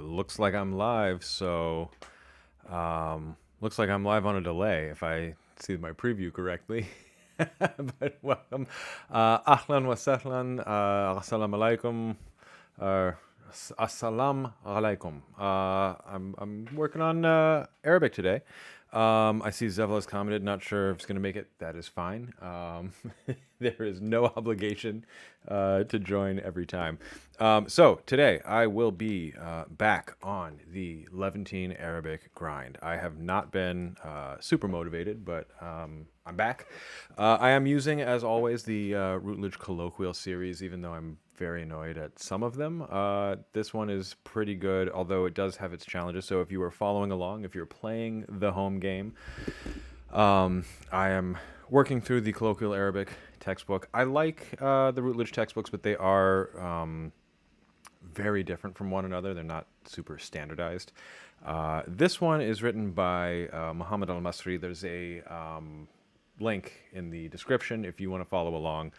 Looks like I'm live, so looks like I'm live on a delay if I see my preview correctly. But welcome. Ahlan wa sahlan. Assalamu alaikum. Uh, Assalam alaikum. I'm working on Arabic today. I see Zeval has commented, not sure if it's going to make it. That is fine. There is no obligation to join every time. So today I will be back on the Levantine Arabic grind. I have not been super motivated, but I'm back. I am using, as always, the Routledge Colloquial series, even though I'm very annoyed at some of them. This one is pretty good, although it does have its challenges. So if you are following along, if you're playing the home game, I am working through the Colloquial Arabic textbook. I like the Routledge textbooks, but they are very different from one another. They're not super standardized. This one is written by Muhammad Al-Masri. There's a link in the description if you want to follow along.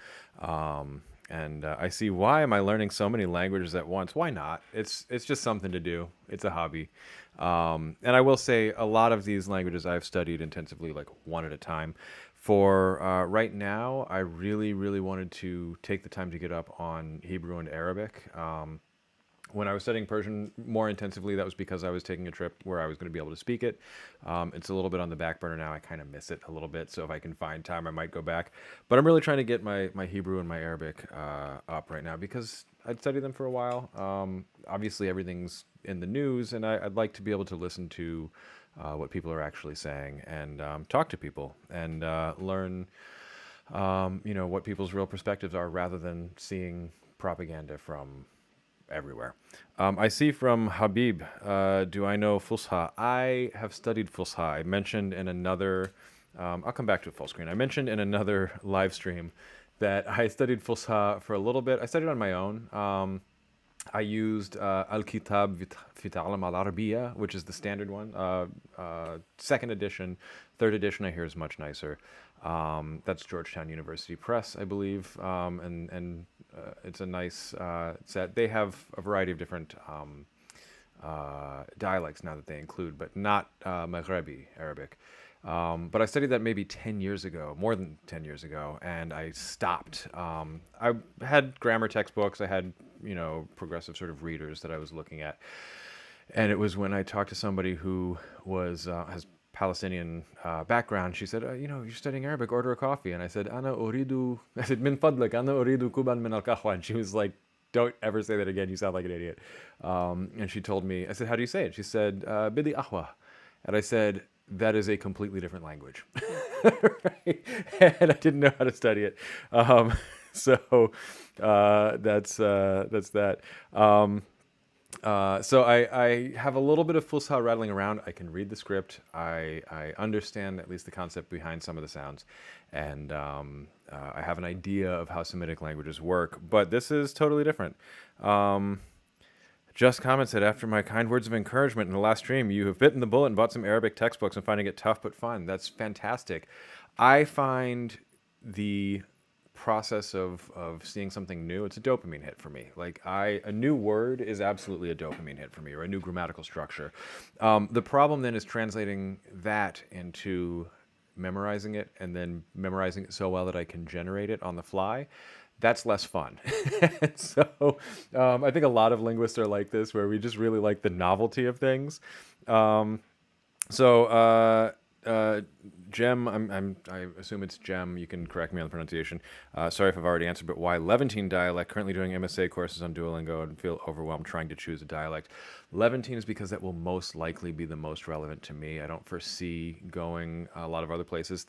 And I see, why am I learning so many languages at once? Why not? It's just something to do. It's a hobby. And I will say a lot of these languages I've studied intensively, like one at a time. For right now, I really, really wanted to take the time to get up on Hebrew and Arabic. When I was studying Persian more intensively, that was because I was taking a trip where I was going to be able to speak it. It's a little bit on the back burner now. I kind of miss it a little bit, so if I can find time, I might go back. But I'm really trying to get my Hebrew and my Arabic up right now because I'd studied them for a while. Obviously, everything's in the news, and I'd like to be able to listen to what people are actually saying and talk to people and learn, what people's real perspectives are rather than seeing propaganda from everywhere. I see from Habib, do I know Fusha? I have studied Fusha. I mentioned in another, I'll come back to it full screen. I mentioned in another live stream that I studied Fusha for a little bit. I studied on my own. I used Al-Kitab fi Ta'alam al-Arabiya, which is the standard one. Second edition. Third edition I hear is much nicer. That's Georgetown University Press, I believe, and it's a nice set. They have a variety of different dialects now that they include, but not Maghrebi Arabic. But I studied that maybe 10 years ago, more than 10 years ago, and I stopped. I had grammar textbooks. I had, progressive sort of readers that I was looking at. And it was when I talked to somebody who has Palestinian background. She said, you're studying Arabic, order a coffee. And I said, I said, min fadlik, ana uridu kuban min al-kahwa. And she was like, don't ever say that again. You sound like an idiot. And she told me, I said, how do you say it? She said, bidi ahwa. And I said, that is a completely different language. Right? And I didn't know how to study it. So that's that. So I have a little bit of Fusha rattling around. I can read the script. I understand at least the concept behind some of the sounds. And I have an idea of how Semitic languages work. But this is totally different. Just commented, after my kind words of encouragement in the last stream, you have bitten the bullet and bought some Arabic textbooks and finding it tough but fun. That's fantastic. I find the process of seeing something new, it's a dopamine hit for me. Like a new word is absolutely a dopamine hit for me, or a new grammatical structure. The problem then is translating that into memorizing it, and then memorizing it so well that I can generate it on the fly. That's less fun. So I think a lot of linguists are like this, where we just really like the novelty of things. Gem, I assume it's Gem. You can correct me on the pronunciation. Sorry if I've already answered, but why Levantine dialect? Currently doing MSA courses on Duolingo and feel overwhelmed trying to choose a dialect. Levantine is because that will most likely be the most relevant to me. I don't foresee going a lot of other places.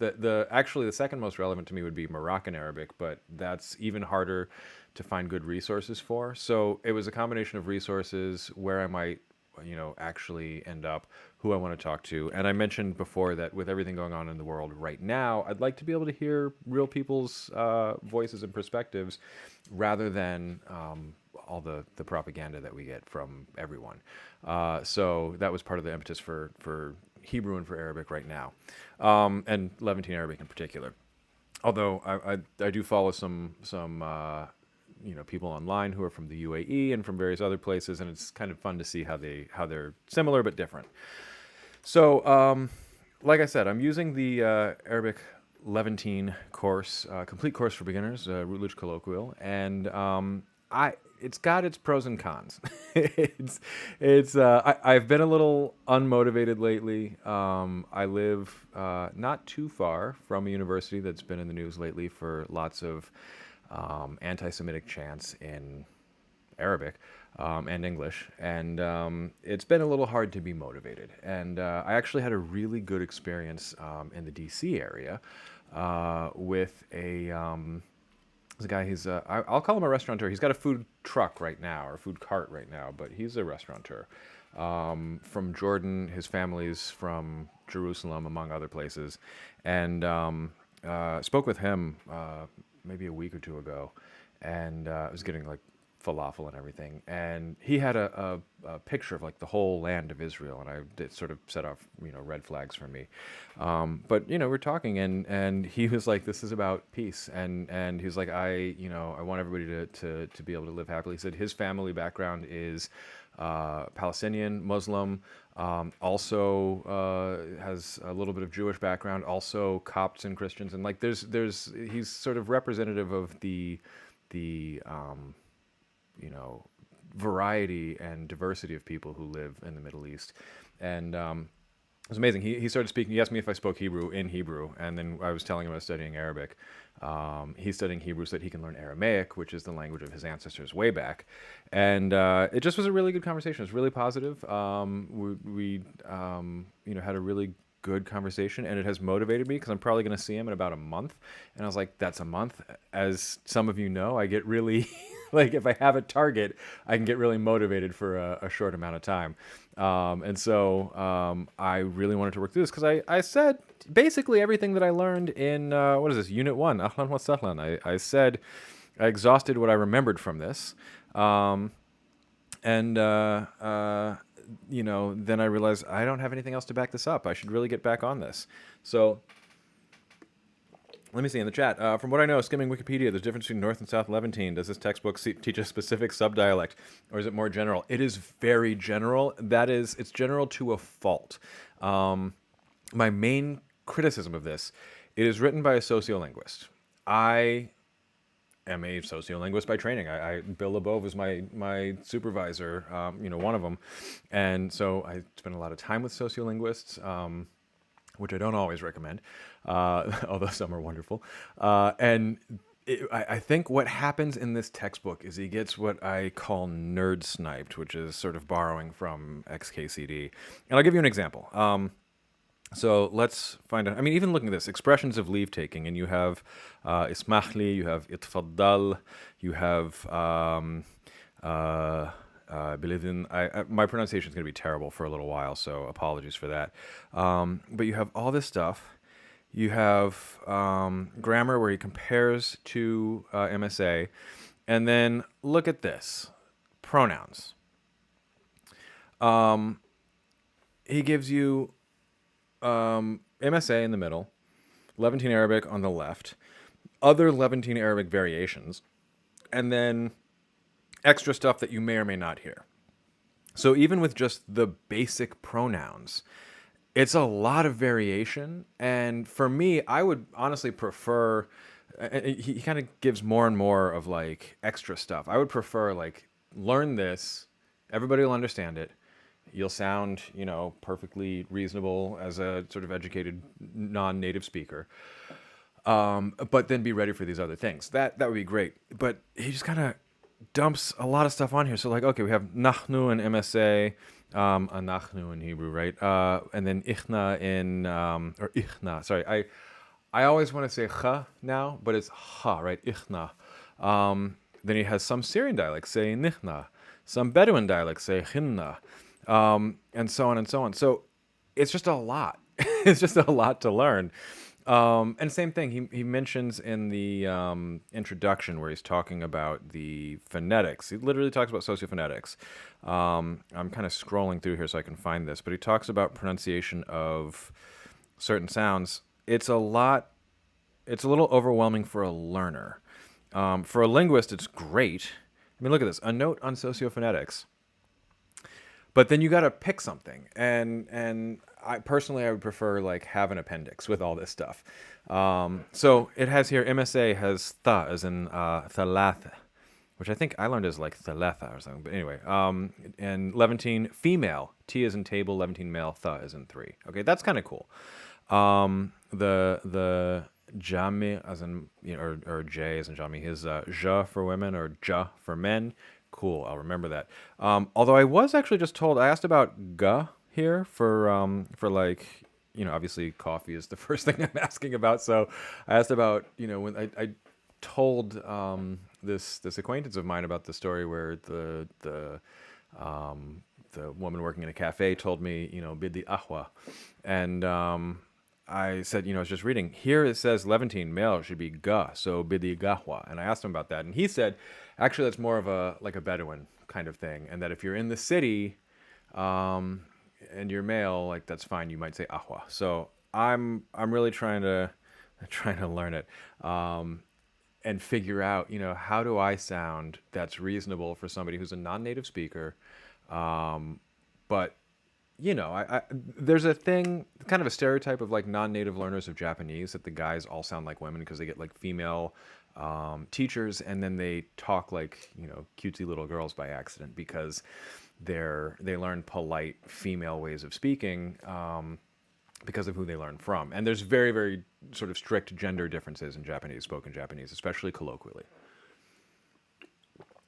Actually, the second most relevant to me would be Moroccan Arabic, but that's even harder to find good resources for. So it was a combination of resources, where I might actually end up, who I want to talk to. And I mentioned before that with everything going on in the world right now, I'd like to be able to hear real people's voices and perspectives rather than all the propaganda that we get from everyone. So that was part of the impetus for Hebrew and for Arabic right now, and Levantine Arabic in particular. Although I do follow some people online who are from the UAE and from various other places, and it's kind of fun to see how they're similar but different. So, like I said, I'm using the Arabic Levantine course, complete course for beginners, Routledge Colloquial, and it's got its pros and cons. I've been a little unmotivated lately. I live not too far from a university that's been in the news lately for lots of anti-Semitic chants in Arabic and English, and it's been a little hard to be motivated. And I actually had a really good experience in the DC area with there's a guy. I'll call him a restaurateur. He's got a food truck right now, or food cart right now, but he's a restaurateur from Jordan. His family's from Jerusalem, among other places, and spoke with him maybe a week or two ago, and I was getting like falafel and everything, and he had a picture of like the whole land of Israel, and it sort of set off red flags for me. But we're talking, and he was like, "This is about peace," and he was like, "I want everybody to be able to live happily." He said his family background is Palestinian, Muslim, also has a little bit of Jewish background, also Copts and Christians, and like he's sort of representative of the variety and diversity of people who live in the Middle East. And it was amazing. He started speaking. He asked me if I spoke Hebrew in Hebrew, and then I was telling him I was studying Arabic. He's studying Hebrew so that he can learn Aramaic, which is the language of his ancestors way back. And it just was a really good conversation. It was really positive. We had a really good conversation, and it has motivated me because I'm probably going to see him in about a month. And I was like, that's a month. As some of you know, I get really like, if I have a target, I can get really motivated for a short amount of time. And so I really wanted to work through this because I said basically everything that I learned in, what is this, Unit 1, Ahlan wa Sahlan. I said, I exhausted what I remembered from this. Then I realized I don't have anything else to back this up. I should really get back on this. So let me see in the chat. From what I know, skimming Wikipedia, there's a difference between North and South Levantine. Does this textbook teach a specific subdialect, or is it more general? It is very general. It's general to a fault. My main criticism of this, it is written by a sociolinguist. I am a sociolinguist by training. Bill LeBeau was my supervisor, one of them, and so I spent a lot of time with sociolinguists, which I don't always recommend, although some are wonderful. I think what happens in this textbook is he gets what I call nerd sniped, which is sort of borrowing from XKCD. And I'll give you an example. So let's find out. I mean, even looking at this, expressions of leave taking, and you have ismahli, you have itfaddal, you have bilidin. My pronunciation is going to be terrible for a little while, so apologies for that. But you have all this stuff. You have grammar where he compares to MSA, and then look at this, pronouns. He gives you MSA in the middle, Levantine Arabic on the left, other Levantine Arabic variations, and then extra stuff that you may or may not hear. So even with just the basic pronouns, it's a lot of variation. And for me, I would honestly prefer, he kind of gives more and more of like extra stuff. I would prefer like, learn this, everybody will understand it. You'll sound, perfectly reasonable as a sort of educated non-native speaker. But then be ready for these other things. That would be great. But he just kind of dumps a lot of stuff on here. So like, okay, we have nahnu and MSA, anachnu in Hebrew, right? And then ichna in, or ichna, sorry. I always want to say cha now, but it's ha, right? Ichna. Then he has some Syrian dialects say nichna. Some Bedouin dialects say chinna. And so on and so on. So it's just a lot. It's just a lot to learn. And same thing, he mentions in the introduction where he's talking about the phonetics. He literally talks about sociophonetics. I'm kind of scrolling through here so I can find this, but he talks about pronunciation of certain sounds. It's a little overwhelming for a learner. For a linguist, it's great. I mean, look at this. A note on sociophonetics. But then you got to pick something, and I personally I would prefer like have an appendix with all this stuff. So it has here MSA has tha as in thalatha, which I think I learned as like thalatha or something. But anyway, and Levantine female T is in table, Levantine male tha is in three. Okay, that's kind of cool. The jami as in or J as in jami is ja for women or ja for men. Cool, I'll remember that. Although I was actually just told, I asked about ga here for like, obviously coffee is the first thing I'm asking about. So I asked about, when I told this acquaintance of mine about the story where the woman working in a cafe told me, bidi ahwa, and I said, I was just reading. Here it says Levantine male should be ga, so bidi gahwa. And I asked him about that, and he said, actually, that's more of a like a Bedouin kind of thing, and that if you're in the city, and you're male, like that's fine. You might say ahwa. So I'm really trying to learn it, and figure out, how do I sound that's reasonable for somebody who's a non-native speaker, but there's a thing, kind of a stereotype of like non-native learners of Japanese that the guys all sound like women because they get like female teachers, and then they talk like cutesy little girls by accident because they learn polite female ways of speaking because of who they learn from. And there's very, very sort of strict gender differences in Japanese, spoken Japanese, especially colloquially.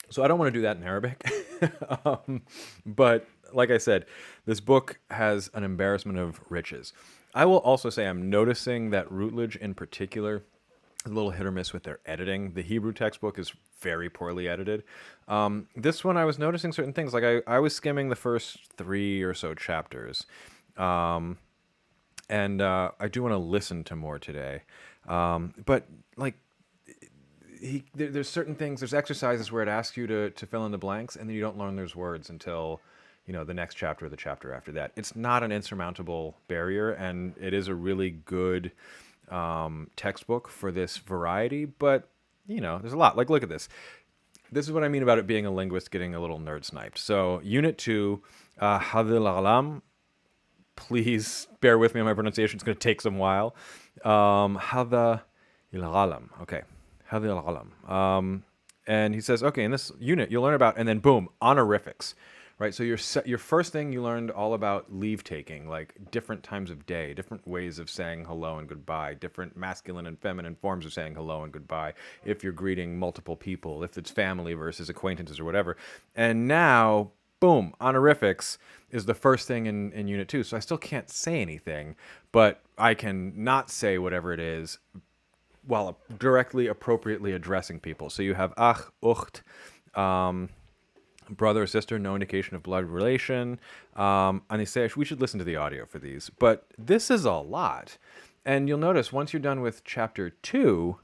So I don't want to do that in Arabic. But like I said, this book has an embarrassment of riches. I will also say I'm noticing that Routledge in particular, a little hit or miss with their editing. The Hebrew textbook is very poorly edited. This one I was noticing certain things. Like I was skimming the first 3 or so chapters. And I do want to listen to more today. But like there's certain things, there's exercises where it asks you to fill in the blanks, and then you don't learn those words until the next chapter or the chapter after that. It's not an insurmountable barrier, and it is a really good textbook for this variety. But there's a lot. Like, look at this. This is what I mean about it being a linguist getting a little nerd sniped. So Unit 2, Hadil Alam. Please bear with me on my pronunciation. It's going to take some while. Hadha Ilalam. Okay. Hadha Ilalam. And he says, okay, in this unit, you'll learn about, and then boom, honorifics. Right? So your first thing, you learned all about leave taking, like different times of day, different ways of saying hello and goodbye, different masculine and feminine forms of saying hello and goodbye, if you're greeting multiple people, if it's family versus acquaintances or whatever. And now, boom, honorifics is the first thing in Unit 2. So I still can't say anything, but I can not say whatever it is while directly, appropriately addressing people. So you have ach, ucht, brother or sister, no indication of blood relation. And they say we should listen to the audio for these. But this is a lot. And you'll notice once you're done with chapter 2,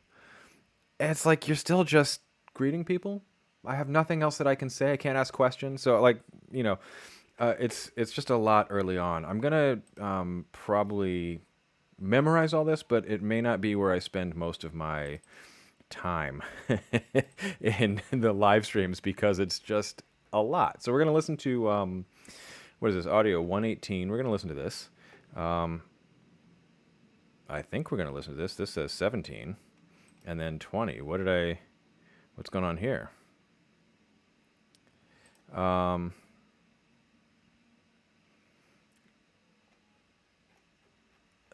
it's like you're still just greeting people. I have nothing else that I can say. I can't ask questions. So like, it's just a lot early on. I'm going to probably memorize all this, but it may not be where I spend most of my time in the live streams because it's just a lot. So we're going to listen to, what is this, audio 118. We're going to listen to this. I think we're going to listen to this. This says 17 and then 20. What's going on here?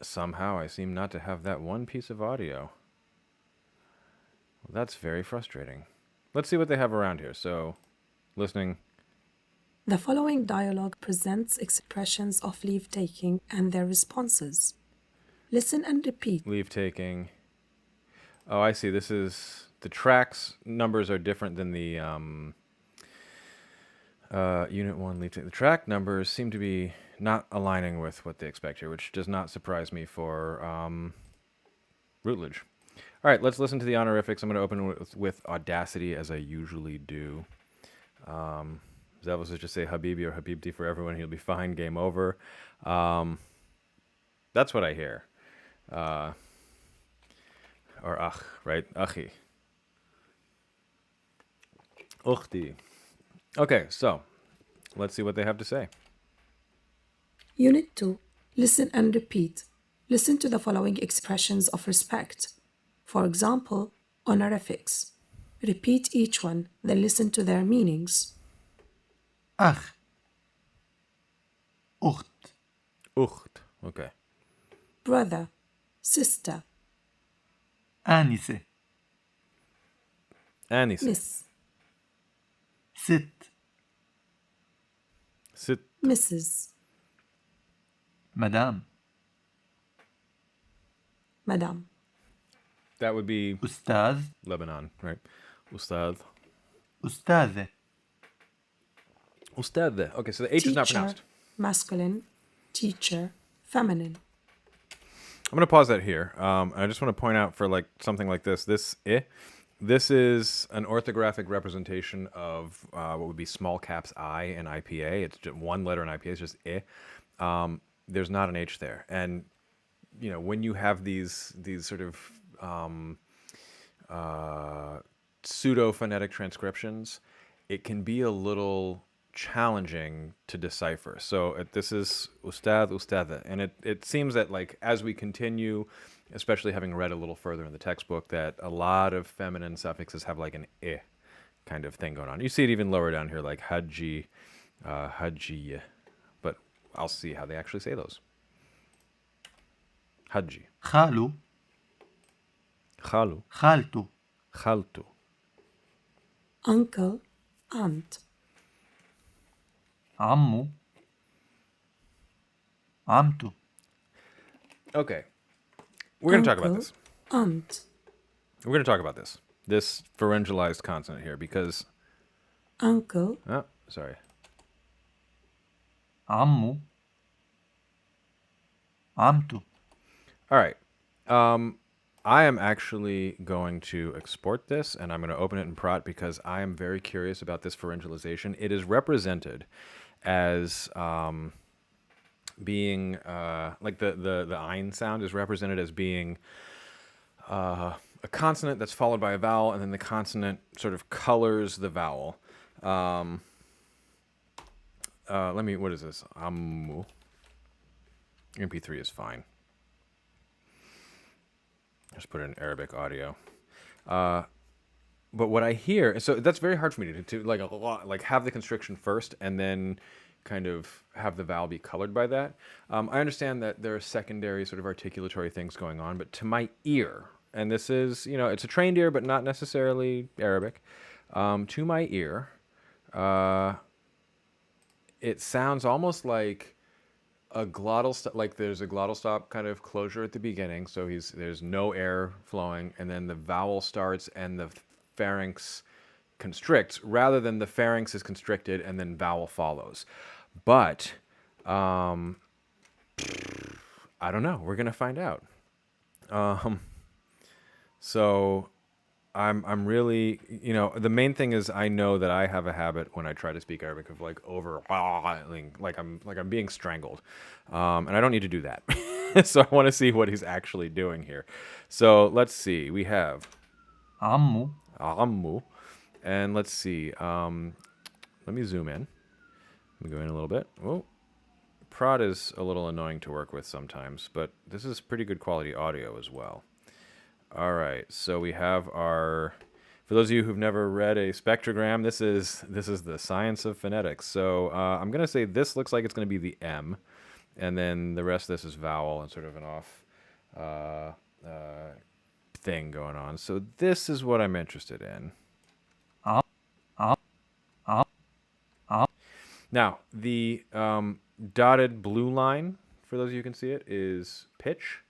Somehow I seem not to have that one piece of audio. Well, that's very frustrating. Let's see what they have around here. So, listening. The following dialogue presents expressions of leave taking and their responses. Listen and repeat. Leave taking. Oh, I see. This is the tracks numbers are different than the Unit 1 leave taking. The track numbers seem to be not aligning with what they expect here, which does not surprise me for Routledge. All right, let's listen to the honorifics. I'm going to open with Audacity, as I usually do. Zavos is just say Habibi or Habibti for everyone. He'll be fine. Game over. That's what I hear. Or Ach, right? Achi. Ukhti. Okay, so let's see what they have to say. Unit 2. Listen and repeat. Listen to the following expressions of respect. For example, honorifics. Repeat each one, then listen to their meanings. أخ أخت Ukht. Okay. Brother, sister, آنسة Anise. miss, ست Sit. Mrs., مدام madam, That would be أستاذ Lebanon, right? Ustad. أستاذة Ustad. Okay, so the H is not teacher, pronounced. masculine, teacher, feminine. I'm going to pause that here. I just want to point out for like something like this, this is an orthographic representation of what would be small caps I in IPA. It's just one letter in IPA. It's just there's not an H there, and you know when you have these sort of pseudo phonetic transcriptions, it can be a little challenging to decipher. So this is ustad, ustada, and it seems that like as we continue, especially having read a little further in the textbook, that a lot of feminine suffixes have like an I kind of thing going on. You see it even lower down here, like haji, haji, but I'll see how they actually say those. Haji, خالو khalu, خالته khaltu. Uncle, aunt, عمو عمته Okay, we're going to talk about uncle, this. aunt, We're going to talk about this pharyngalized consonant here because, uncle, oh, sorry. عمو عمته All right. I am actually going to export this and I'm going to open it in Prot because I am very curious about this pharyngalization. It is represented as being like the ein sound is represented as being a consonant that's followed by a vowel, and then the consonant sort of colors the vowel. What is this? Ammu. MP3 is fine. Just put it in Arabic audio. But what I hear, so that's very hard for me to like a lot, like have the constriction first and then kind of have the vowel be colored by that. I understand that there are secondary sort of articulatory things going on, but to my ear, and this is, you know, it's a trained ear, but not necessarily Arabic. To my ear, it sounds almost like a glottal stop, like there's a glottal stop kind of closure at the beginning, so there's no air flowing, and then the vowel starts and the pharynx constricts, rather than the pharynx is constricted and then vowel follows. But I don't know. We're gonna find out. So I'm really, you know, the main thing is I know that I have a habit when I try to speak Arabic of like like I'm being strangled, and I don't need to do that. So I want to see what he's actually doing here. So let's see. We have عمو ammu, and let's see. Let me zoom in. Let me go in a little bit. Oh, Prod is a little annoying to work with sometimes, but this is pretty good quality audio as well. All right, so we have our, for those of you who've never read a spectrogram, this is the science of phonetics. So I'm going to say this looks like it's going to be the M, and then the rest of this is vowel and sort of an off thing going on. So this is what I'm interested in. عم عم عم عم Now, the dotted blue line, for those of you who can see it, is pitch.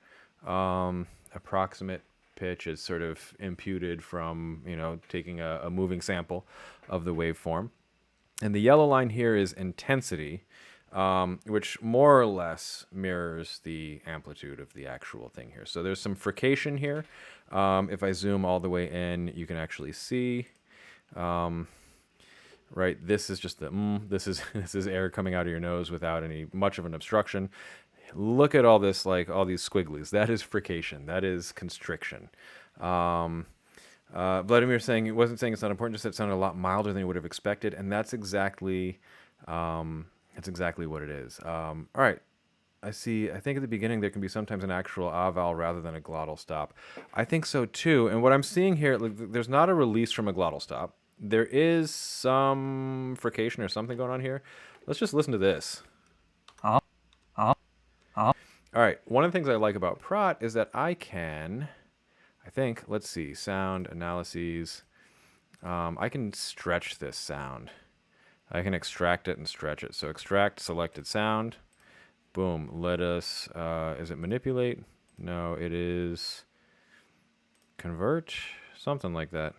Approximate pitch is sort of imputed from, you know, taking a moving sample of the waveform. And the yellow line here is intensity, which more or less mirrors the amplitude of the actual thing here. So there's some frication here. If I zoom all the way in, you can actually see, right, this is just the, this is air coming out of your nose without any much of an obstruction. Look at all this, like all these squigglies. That is frication. That is constriction. Vladimir saying it wasn't saying it's not important, just that it sounded a lot milder than you would have expected, and that's exactly what it is. All right. I see. I think at the beginning there can be sometimes an actual ah vowel rather than a glottal stop. I think so too. And what I'm seeing here, like, there's not a release from a glottal stop. There is some frication or something going on here. Let's just listen to this. ah, ah, ah, All right. One of the things I like about prot is that I think, let's see, sound analyses. I can stretch this sound. I can extract it and stretch it. So extract selected sound. Boom. Let us, is it manipulate? No, it is convert, something like that.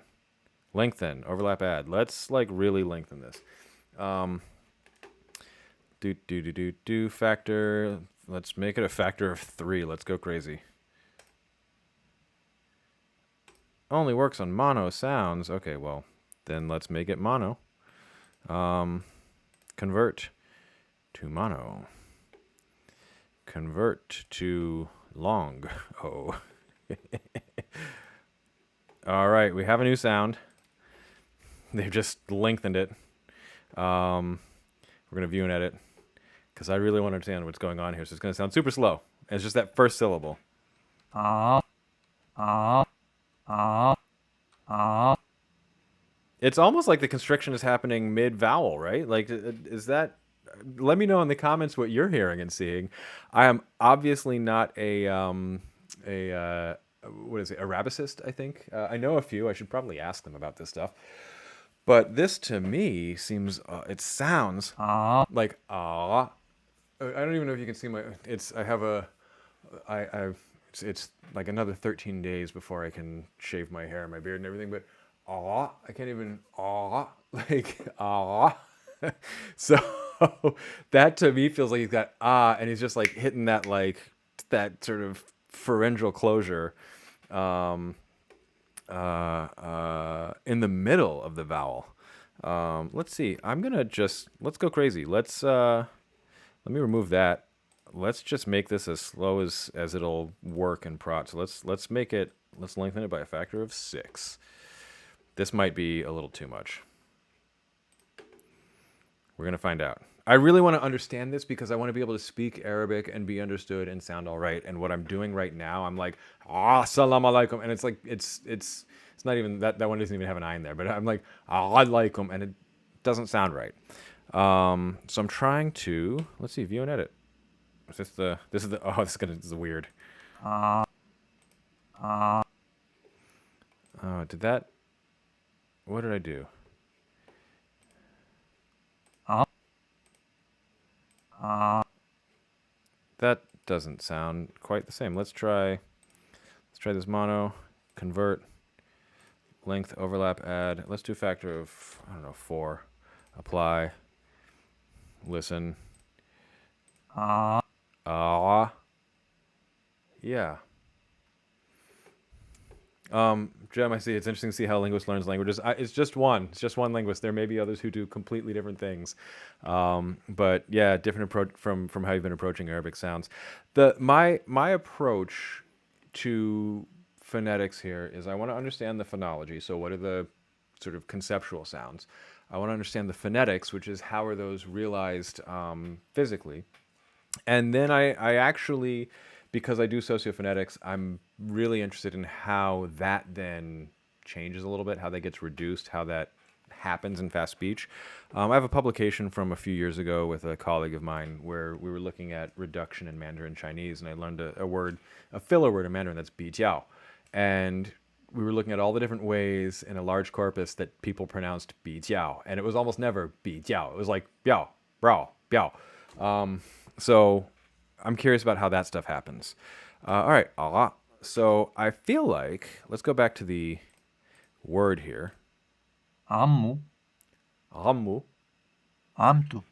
Lengthen, overlap, add. Let's like really lengthen this. Factor. Let's make it a factor of 3. Let's go crazy. Only works on mono sounds. Okay, well, then let's make it mono. Convert to mono. Convert to long. Oh. All right, we have a new sound. They've just lengthened it. We're going to view and edit because I really want to understand what's going on here. So it's going to sound super slow. And it's just that first syllable. ah, ah, ah, ah. It's almost like the constriction is happening mid-vowel, right? Like, is that... Let me know in the comments what you're hearing and seeing. I am obviously not what is it, Arabicist, I think. I know a few. I should probably ask them about this stuff. But this to me seems, it sounds like ah. I don't even know if you can see my, it's like another 13 days before I can shave my hair and my beard and everything, but I can't even, like So that to me feels like he's got and he's just like hitting that, like, that sort of pharyngeal closure in the middle of the vowel. Let's see. Let's go crazy. Let me remove that. Let's just make this as slow as it'll work in prot. So let's lengthen it by a factor of 6. This might be a little too much. We're going to find out. I really want to understand this because I want to be able to speak Arabic and be understood and sound all right. And what I'm doing right now, I'm like, salam alaikum. And it's like, it's not even, that one doesn't even have an I in there. But I'm like, alaikum. And it doesn't sound right. So I'm trying to, let's see, view and edit. This is weird. What did I do? That doesn't sound quite the same. Let's try this mono, convert, length, overlap, add. Let's do a factor of, 4. Apply, listen. Yeah. Jem, I see. It's interesting to see how linguist learns languages. It's just one linguist. There may be others who do completely different things. But yeah, different approach from how you've been approaching Arabic sounds. My approach to phonetics here is I want to understand the phonology. So what are the sort of conceptual sounds? I want to understand the phonetics, which is how are those realized physically. And then I actually, because I do sociophonetics, I'm really interested in how that then changes a little bit, how that gets reduced, how that happens in fast speech. I have a publication from a few years ago with a colleague of mine where we were looking at reduction in Mandarin Chinese, and I learned a filler word in Mandarin that's bi jiao. And we were looking at all the different ways in a large corpus that people pronounced bi jiao, and it was almost never bi jiao. It was like biao, brao, biao. So I'm curious about how that stuff happens. All right, so I feel like, let's go back to the word here. Ammu. Ammu. Amtu.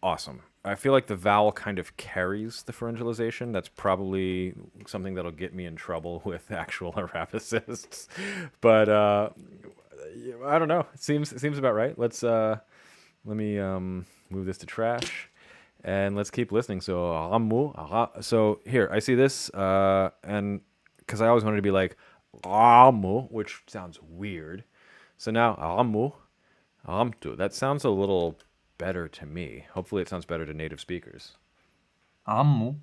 Awesome. I feel like the vowel kind of carries the pharyngalization. That's probably something that'll get me in trouble with actual Arabicists. But I don't know. It seems about right. Let me move this to trash. And let's keep listening. So, so here, I see this, and because I always wanted to be like, amu, which sounds weird. So now amu, amtu. That sounds a little better to me. Hopefully it sounds better to native speakers. عمو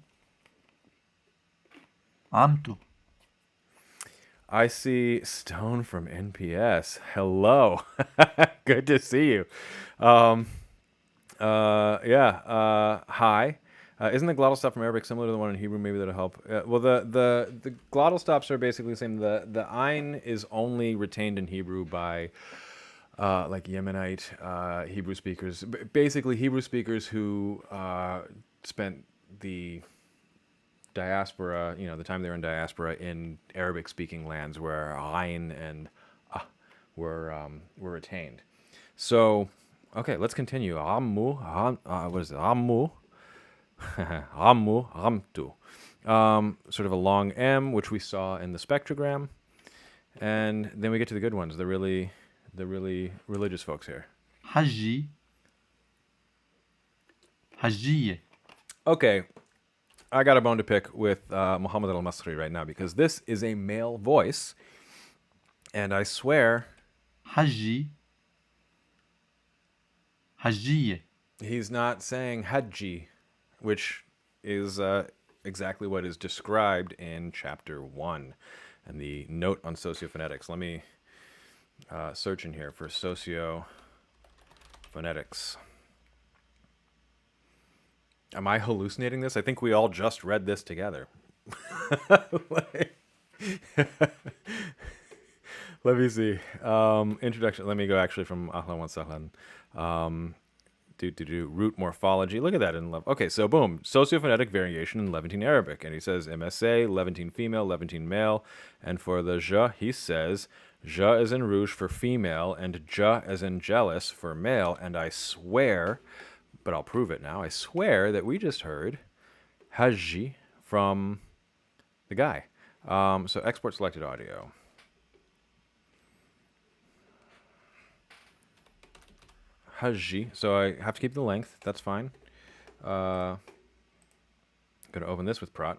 عمتو I see Stone from NPS. Hello. Good to see you. Hi. Isn't the glottal stop from Arabic similar to the one in Hebrew? Maybe that'll help. Well, the glottal stops are basically the same. The ayn is only retained in Hebrew by like Yemenite Hebrew speakers. Basically, Hebrew speakers who spent the diaspora, the time they were in diaspora in Arabic-speaking lands where ayn and were retained. So, okay, let's continue. What is it? Ammu, ammu, amtu. Sort of a long M, which we saw in the spectrogram, and then we get to the good ones, the really religious folks here. حجي حجية Okay, I got a bone to pick with Muhammad al-Masri right now because this is a male voice, and I swear حجي حجية he's not saying Hajji, which is exactly what is described in chapter 1 and the note on sociophonetics. Let me search in here for sociophonetics. Am I hallucinating this? I think we all just read this together. Let me see. Introduction. Let me go actually from Ahlan wa Sahlan. Root morphology. Look at that in love. Okay, so boom. Sociophonetic variation in Levantine Arabic. And he says MSA, Levantine female, Levantine male. And for the ja, he says ja as in rouge for female and ja as in jealous for male. And I swear, but I'll prove it now, I swear that we just heard Haji from the guy. So export selected audio. Haji. So I have to keep the length. That's fine. Going to open this with Prat.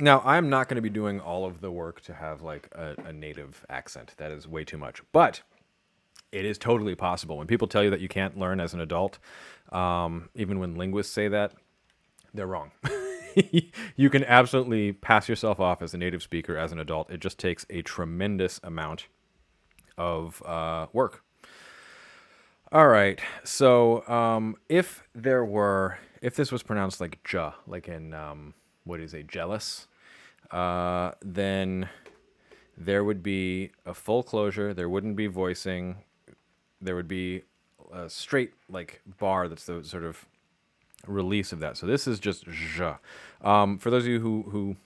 Now, I'm not going to be doing all of the work to have like a native accent. That is way too much. But it is totally possible. When people tell you that you can't learn as an adult, even when linguists say that, they're wrong. You can absolutely pass yourself off as a native speaker as an adult. It just takes a tremendous amount of work. All right. So if this was pronounced like ja, like in what is a jealous, then there would be a full closure. There wouldn't be voicing. There would be a straight like bar. That's the sort of release of that. So this is just ja. For those of you who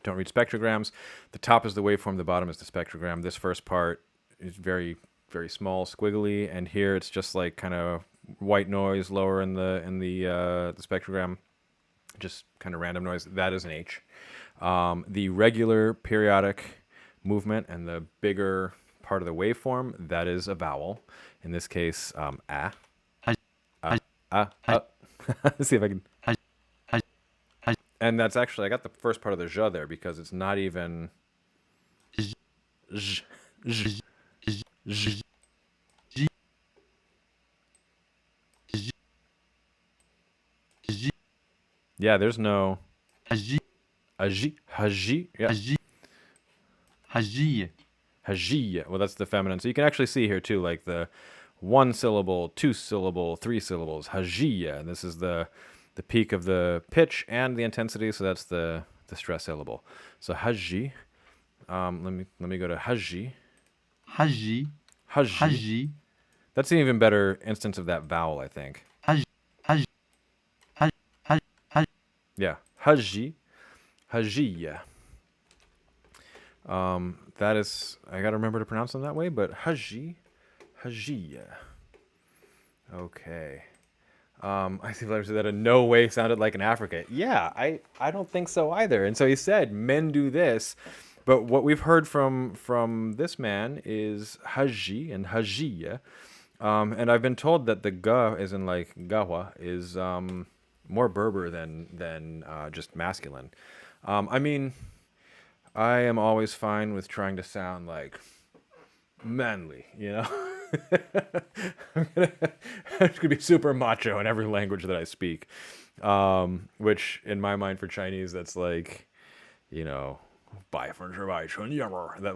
don't read spectrograms, the top is the waveform, the bottom is the spectrogram. This first part is very, very small, squiggly, and here it's just like kind of white noise lower in the spectrogram, just kind of random noise. That is an H. The regular periodic movement and the bigger part of the waveform, that is a vowel. In this case, a. Let's see if I can. And that's actually, I got the first part of the ja there because it's not even. J, j, j. Yeah, there's no. حجي Haji. Yeah. حجي حجية Haji. Well, that's the feminine. So you can actually see here too, like the 1 syllable, 2 syllable, 3 syllables. Hajiya. And this is the peak of the pitch and the intensity. So that's the stress syllable. So Haji. Let me go to Haji. حجي Haji. حجي That's an even better instance of that vowel, I think. حج حج حج حج حج Yeah. Haji. Hajiya. That is, I gotta remember to pronounce them that way, but Haji. Hajiya. Okay. I see letters that in no way sounded like an affricate. Yeah, I don't think so either. And so he said, men do this. But what we've heard from this man is Haji and Hajiya. And I've been told that the ga, as in like gawa, is more Berber than just masculine. I mean, I am always fine with trying to sound like manly, you know. I'm gonna be super macho in every language that I speak, which in my mind for Chinese that's like, you know, that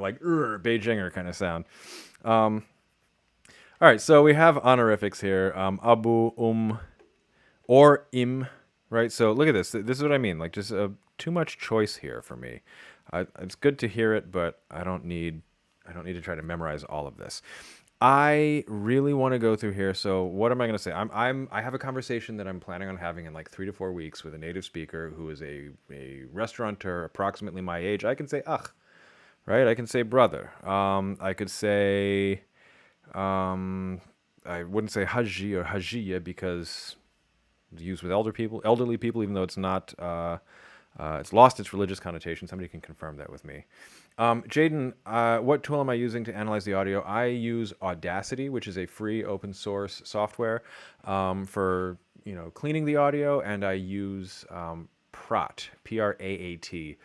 like Beijinger kind of sound. All right, so we have honorifics here, abu, or im, right? So look at this. This is what I mean. Like just too much choice here for me. It's good to hear it, but I don't need to try to memorize all of this. I really want to go through here. So what am I going to say? I have a conversation that I'm planning on having in like 3 to 4 weeks with a native speaker who is a restaurateur approximately my age. I can say ach, right? I can say brother. I could say I wouldn't say haji or hajiya because it's used with elderly people, even though it's not. It's lost its religious connotation. Somebody can confirm that with me. Jaden, what tool am I using to analyze the audio? I use Audacity, which is a free open source software for cleaning the audio, and I use Praat, Praat.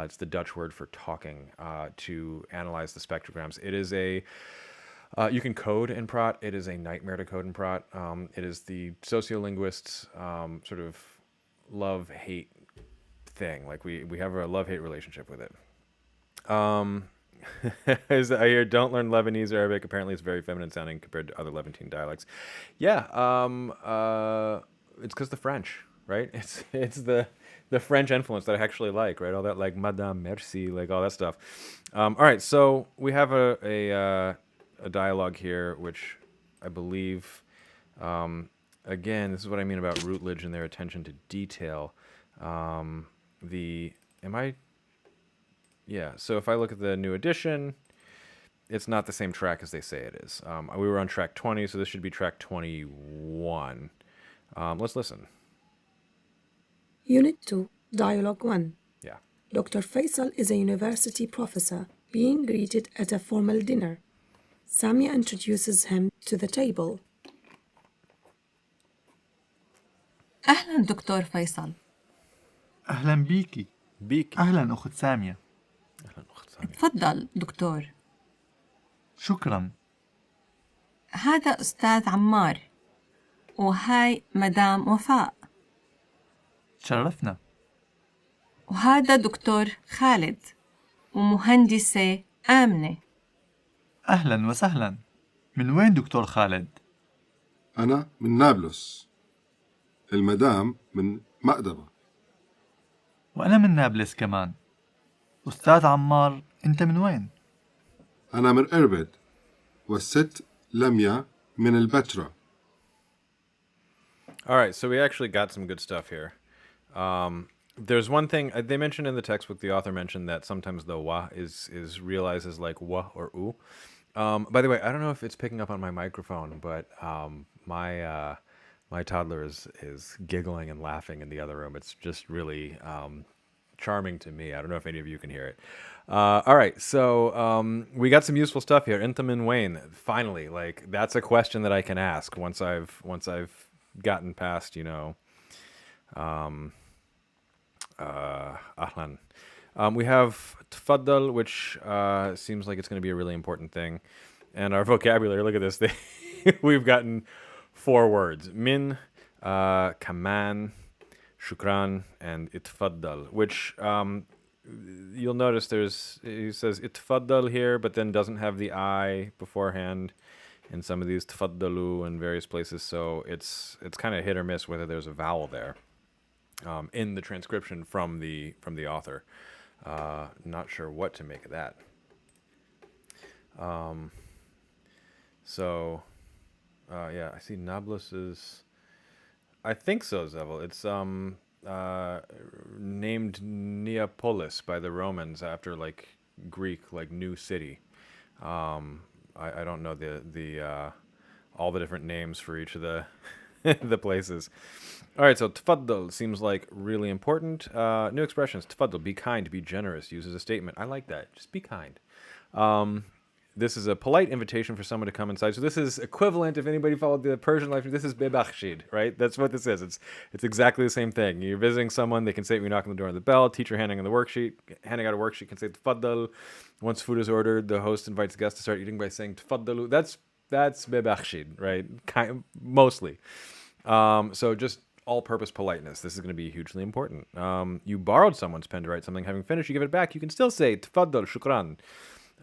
It's the Dutch word for talking to analyze the spectrograms. It is you can code in Praat. It is a nightmare to code in Praat. It is the sociolinguists sort of love-hate thing. Like we have a love-hate relationship with it. I hear don't learn Lebanese or Arabic. Apparently, it's very feminine sounding compared to other Levantine dialects. Yeah, it's because the French, right? It's the French influence that I actually like, right? All that like Madame Merci, like all that stuff. All right, so we have a dialogue here, which I believe, again, this is what I mean about Routledge and their attention to detail. Yeah, so if I look at the new edition, it's not the same track as they say it is. We were on track 20, so this should be track 21. Let's listen. Unit 2, Dialogue 1. Yeah. Dr. Faisal is a university professor being greeted at a formal dinner. Samia introduces him to the table. أهلا دكتور فيصل. أهلا بيكي. أهلا أخت سامية. تفضل دكتور. شكرا. هذا أستاذ عمار وهاي مدام وفاء. تشرفنا. وهذا دكتور خالد ومهندسة آمنة. أهلا وسهلا. من وين دكتور خالد؟ أنا من نابلس. المدام من مأدبة. وأنا من نابلس كمان. أستاذ عمار، أنت من وين؟ أنا من إربد. والست لميا من البتراء. All right, so we actually got some good stuff here. There's one thing they mentioned in the textbook. The author mentioned that sometimes the wa is realized as like wa or u. By the way, I don't know if it's picking up on my microphone, but my toddler is giggling and laughing in the other room. It's just really charming to me. I don't know if any of you can hear it. All right, so we got some useful stuff here. Intamin Wayne, finally, like that's a question that I can ask once I've gotten past, ahlan. We have tfaddal, which seems like it's going to be a really important thing. And our vocabulary, look at this thing. We've gotten 4 words. Min, kaman, shukran, and itfaddal, which you'll notice he says itfaddal here, but then doesn't have the I beforehand in some of these tfaddalu in various places. So it's kind of hit or miss whether there's a vowel there in the transcription from the author. Not sure what to make of that. Yeah, I see Nablus is, I think so, Zevel. It's named Neapolis by the Romans after like Greek, like new city. I don't know the all the different names for each of the the places. All right, so tfaddal seems like really important. New expressions. Tfaddal, be kind, be generous. Used as a statement. I like that. Just be kind. this is a polite invitation for someone to come inside. So this is equivalent, if anybody followed the Persian life, this is bebakhshid, right? That's what this is. It's exactly the same thing. You're visiting someone, they can say, we knock on the door of the bell, teacher handing out a worksheet, can say tafaddal. Once food is ordered, the host invites guests to start eating by saying tafaddalu. That's bebakhshid, right? Mostly. So just all-purpose politeness. This is going to be hugely important. You borrowed someone's pen to write something. Having finished, you give it back. You can still say tafaddal, shukran.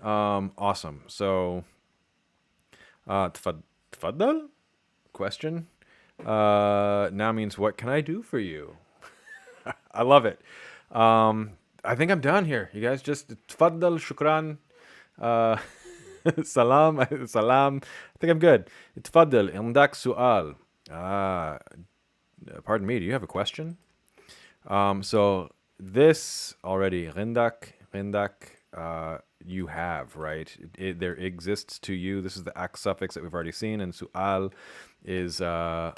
Awesome. So, tafaddal? Question. Now means, what can I do for you? I love it. I think I'm done here. You guys just tafaddal, shukran, salam. I think I'm good. Tafaddal, indak su'al. Pardon me, do you have a question? So this already, rindak, you have, right? There exists to you. This is the ak suffix that we've already seen, and su'al is the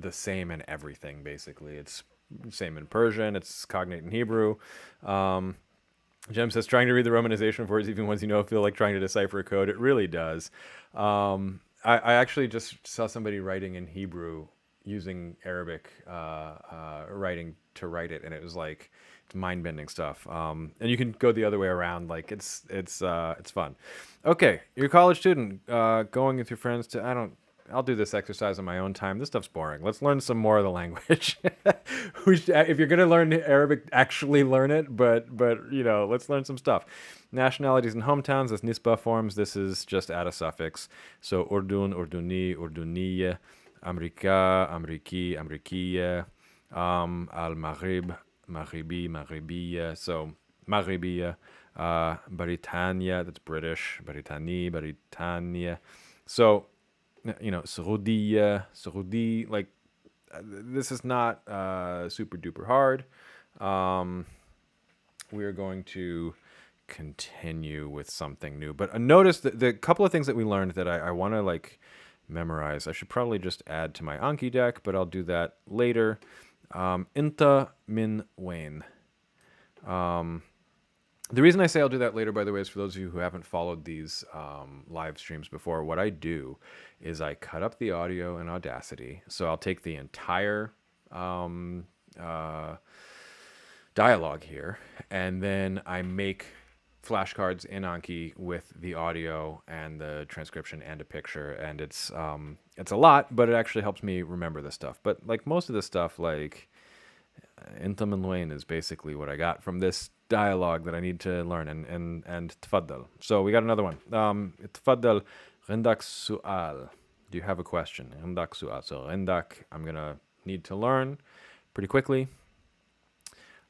same in everything, basically. It's same in Persian, it's cognate in Hebrew. Jem says, trying to read the romanization of words, even ones you know, feel like trying to decipher a code. It really does. I actually just saw somebody writing in Hebrew using Arabic writing to write it, and it was like, it's mind-bending stuff. And you can go the other way around. Like it's fun. Okay, you're a college student going with your friends to I'll do this exercise on my own time. This stuff's boring. Let's learn some more of the language. If you're gonna learn Arabic, actually learn it. But let's learn some stuff. Nationalities and hometowns. That's nisba forms. This is just add a suffix. So Urdun, Urduni, Urduniya, Amrika, Amriki, Amrikiya, Al-Maghrib, Maghribi, Maghribiya. So Maghribiya, Baritania. That's British. Baritani, Baritania. So Saudi, like this is not super duper hard. We are going to continue with something new, but notice the couple of things that we learned that I want to memorize. I should probably just add to my Anki deck, but I'll do that later. Inta min wain. The reason I say I'll do that later, by the way, is for those of you who haven't followed these live streams before, what I do is I cut up the audio in Audacity. So I'll take the entire dialogue here, and then I make flashcards in Anki with the audio and the transcription and a picture. And it's a lot, but it actually helps me remember this stuff. But most of this stuff, Intam and Wayne is basically what I got from this dialogue that I need to learn, and tfaddal. So we got another one. Tfaddal, rindak su'al. Do you have a question? Rindak su'al. So rindak, I'm gonna need to learn pretty quickly.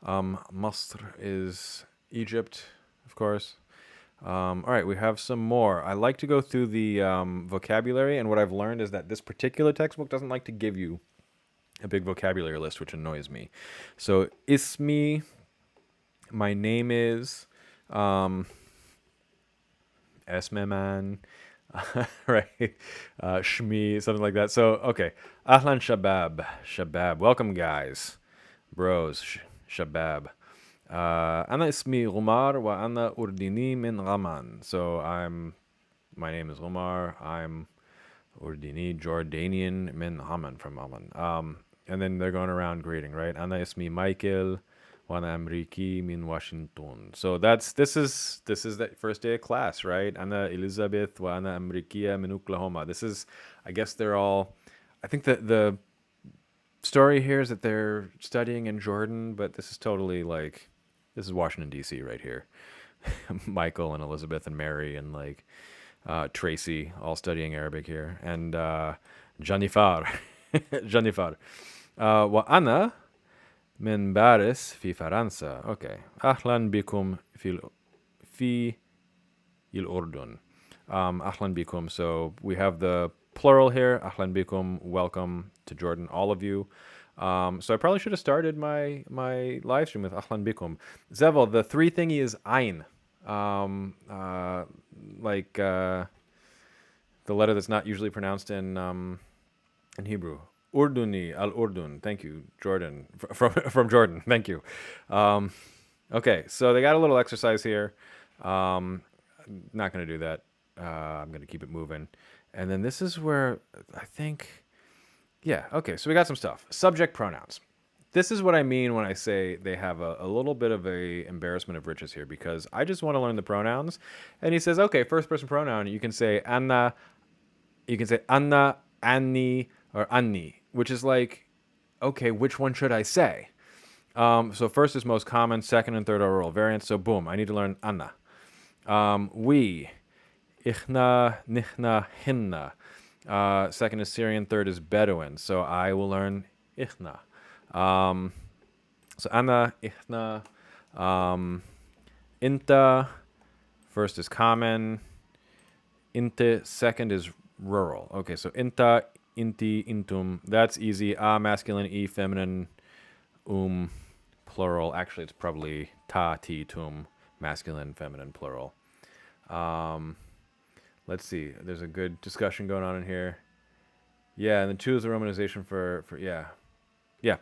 Masr is Egypt, of course. All right, we have some more. I like to go through the vocabulary, and what I've learned is that this particular textbook doesn't like to give you a big vocabulary list, which annoys me. So ismi, my name is, esmeman, right? Shmi, something like that. So, okay. Ahlan shabab. Welcome, guys. Bros, shabab. Ana ismi Umar wa ana urdini min Raman. So my name is Umar. I'm Urdini, Jordanian min Haman, from Amman. And then they're going around greeting, right? Ana ismi Michael wa ana Amriki min Washington. So this is that first day of class, right? Ana Elizabeth wa ana Amrikiya min Oklahoma. This is, I guess they're all, I think that the story here is that they're studying in Jordan, but this is totally this is Washington, D.C. right here. Michael and Elizabeth and Mary and Tracy all studying Arabic here. And Janifar. Janifar. Wa ana min Paris fi Faransa. Okay. Ahlan bikum fi il Urdun. Ahlan bikum. So we have the plural here. Ahlan bikum. Welcome to Jordan, all of you. So I probably should have started my live stream with Ahlan bikum. Zevel, the three thingy is Ain. The letter that's not usually pronounced in Hebrew. Urduni, al-Urdun. Thank you, Jordan. From Jordan. Thank you. Okay, so they got a little exercise here. not going to do that. I'm going to keep it moving. And then this is where I think, yeah, okay, so we got some stuff. Subject pronouns. This is what I mean when I say they have a little bit of a embarrassment of riches here, because I just want to learn the pronouns. And he says, okay, first person pronoun, you can say Anna, Annie, or Anni, which is like, okay, which one should I say? So first is most common, second and third are oral variants. So boom, I need to learn Anna. We, Ichna, Nichna, Hinna. Second is Syrian, third is Bedouin. So I will learn Ichna. So Anna, Ichna, Inta. First is common. Inte, second is rural. Okay, so Inta, Inti, Intum. That's easy. A, masculine, E, feminine, plural. Actually, it's probably ta, ti, tum, masculine, feminine, plural. Let's see. There's a good discussion going on in here. Yeah, and then 2 is the romanization for yeah. Yeah.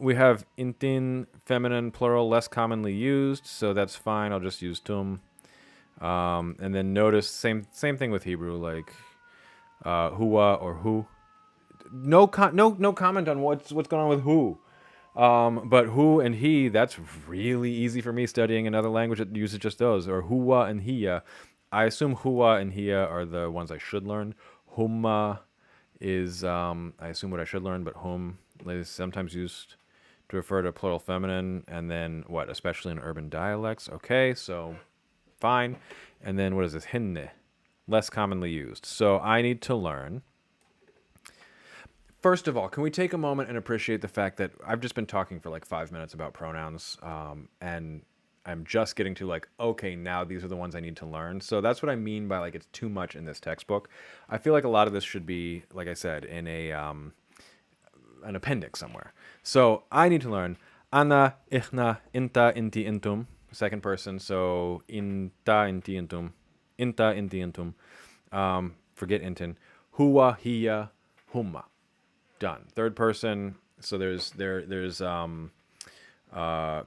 We have intin, feminine, plural, less commonly used, so that's fine. I'll just use tum. And then notice same thing with Hebrew, like huwa or hu. No comment on what's going on with who. But who and he, that's really easy for me studying another language that uses just those. Or huwa and hiya. I assume huwa and hiya are the ones I should learn. Humma is, I assume what I should learn, but hum is sometimes used to refer to plural feminine. And then what, especially in urban dialects. Okay, so fine. And then what is this? Hinne, less commonly used. So I need to learn. First of all, can we take a moment and appreciate the fact that I've just been talking for like 5 minutes about pronouns, and I'm just getting to like, okay, now these are the ones I need to learn. So that's what I mean by like it's too much in this textbook. I feel like a lot of this should be, like I said, in a an appendix somewhere. So I need to learn Anna, Ichna, Inta, Inti, Intum, second person. So Inta, Inti, Intum, Inta, Inti, Intum. Forget Intin. Huwa, Hiya, Humma. Done. Third person. So there's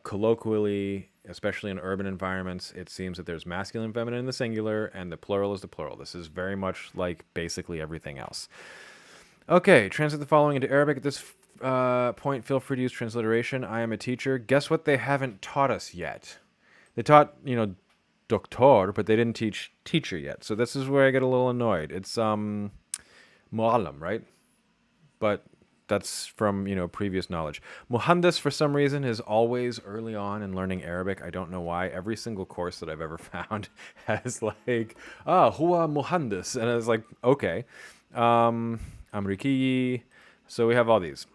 colloquially, especially in urban environments, it seems that there's masculine and feminine in the singular, and the plural is the plural. This is very much like basically everything else. Okay, translate the following into Arabic. At this point, feel free to use transliteration. I am a teacher. Guess what they haven't taught us yet? They taught, doctor, but they didn't teach teacher yet. So this is where I get a little annoyed. It's mu'allam, right? But that's from, previous knowledge. Muhandis, for some reason, is always early on in learning Arabic. I don't know why. Every single course that I've ever found has like, huwa muhandis. And I was like, okay. Amrikiyi. So we have all these.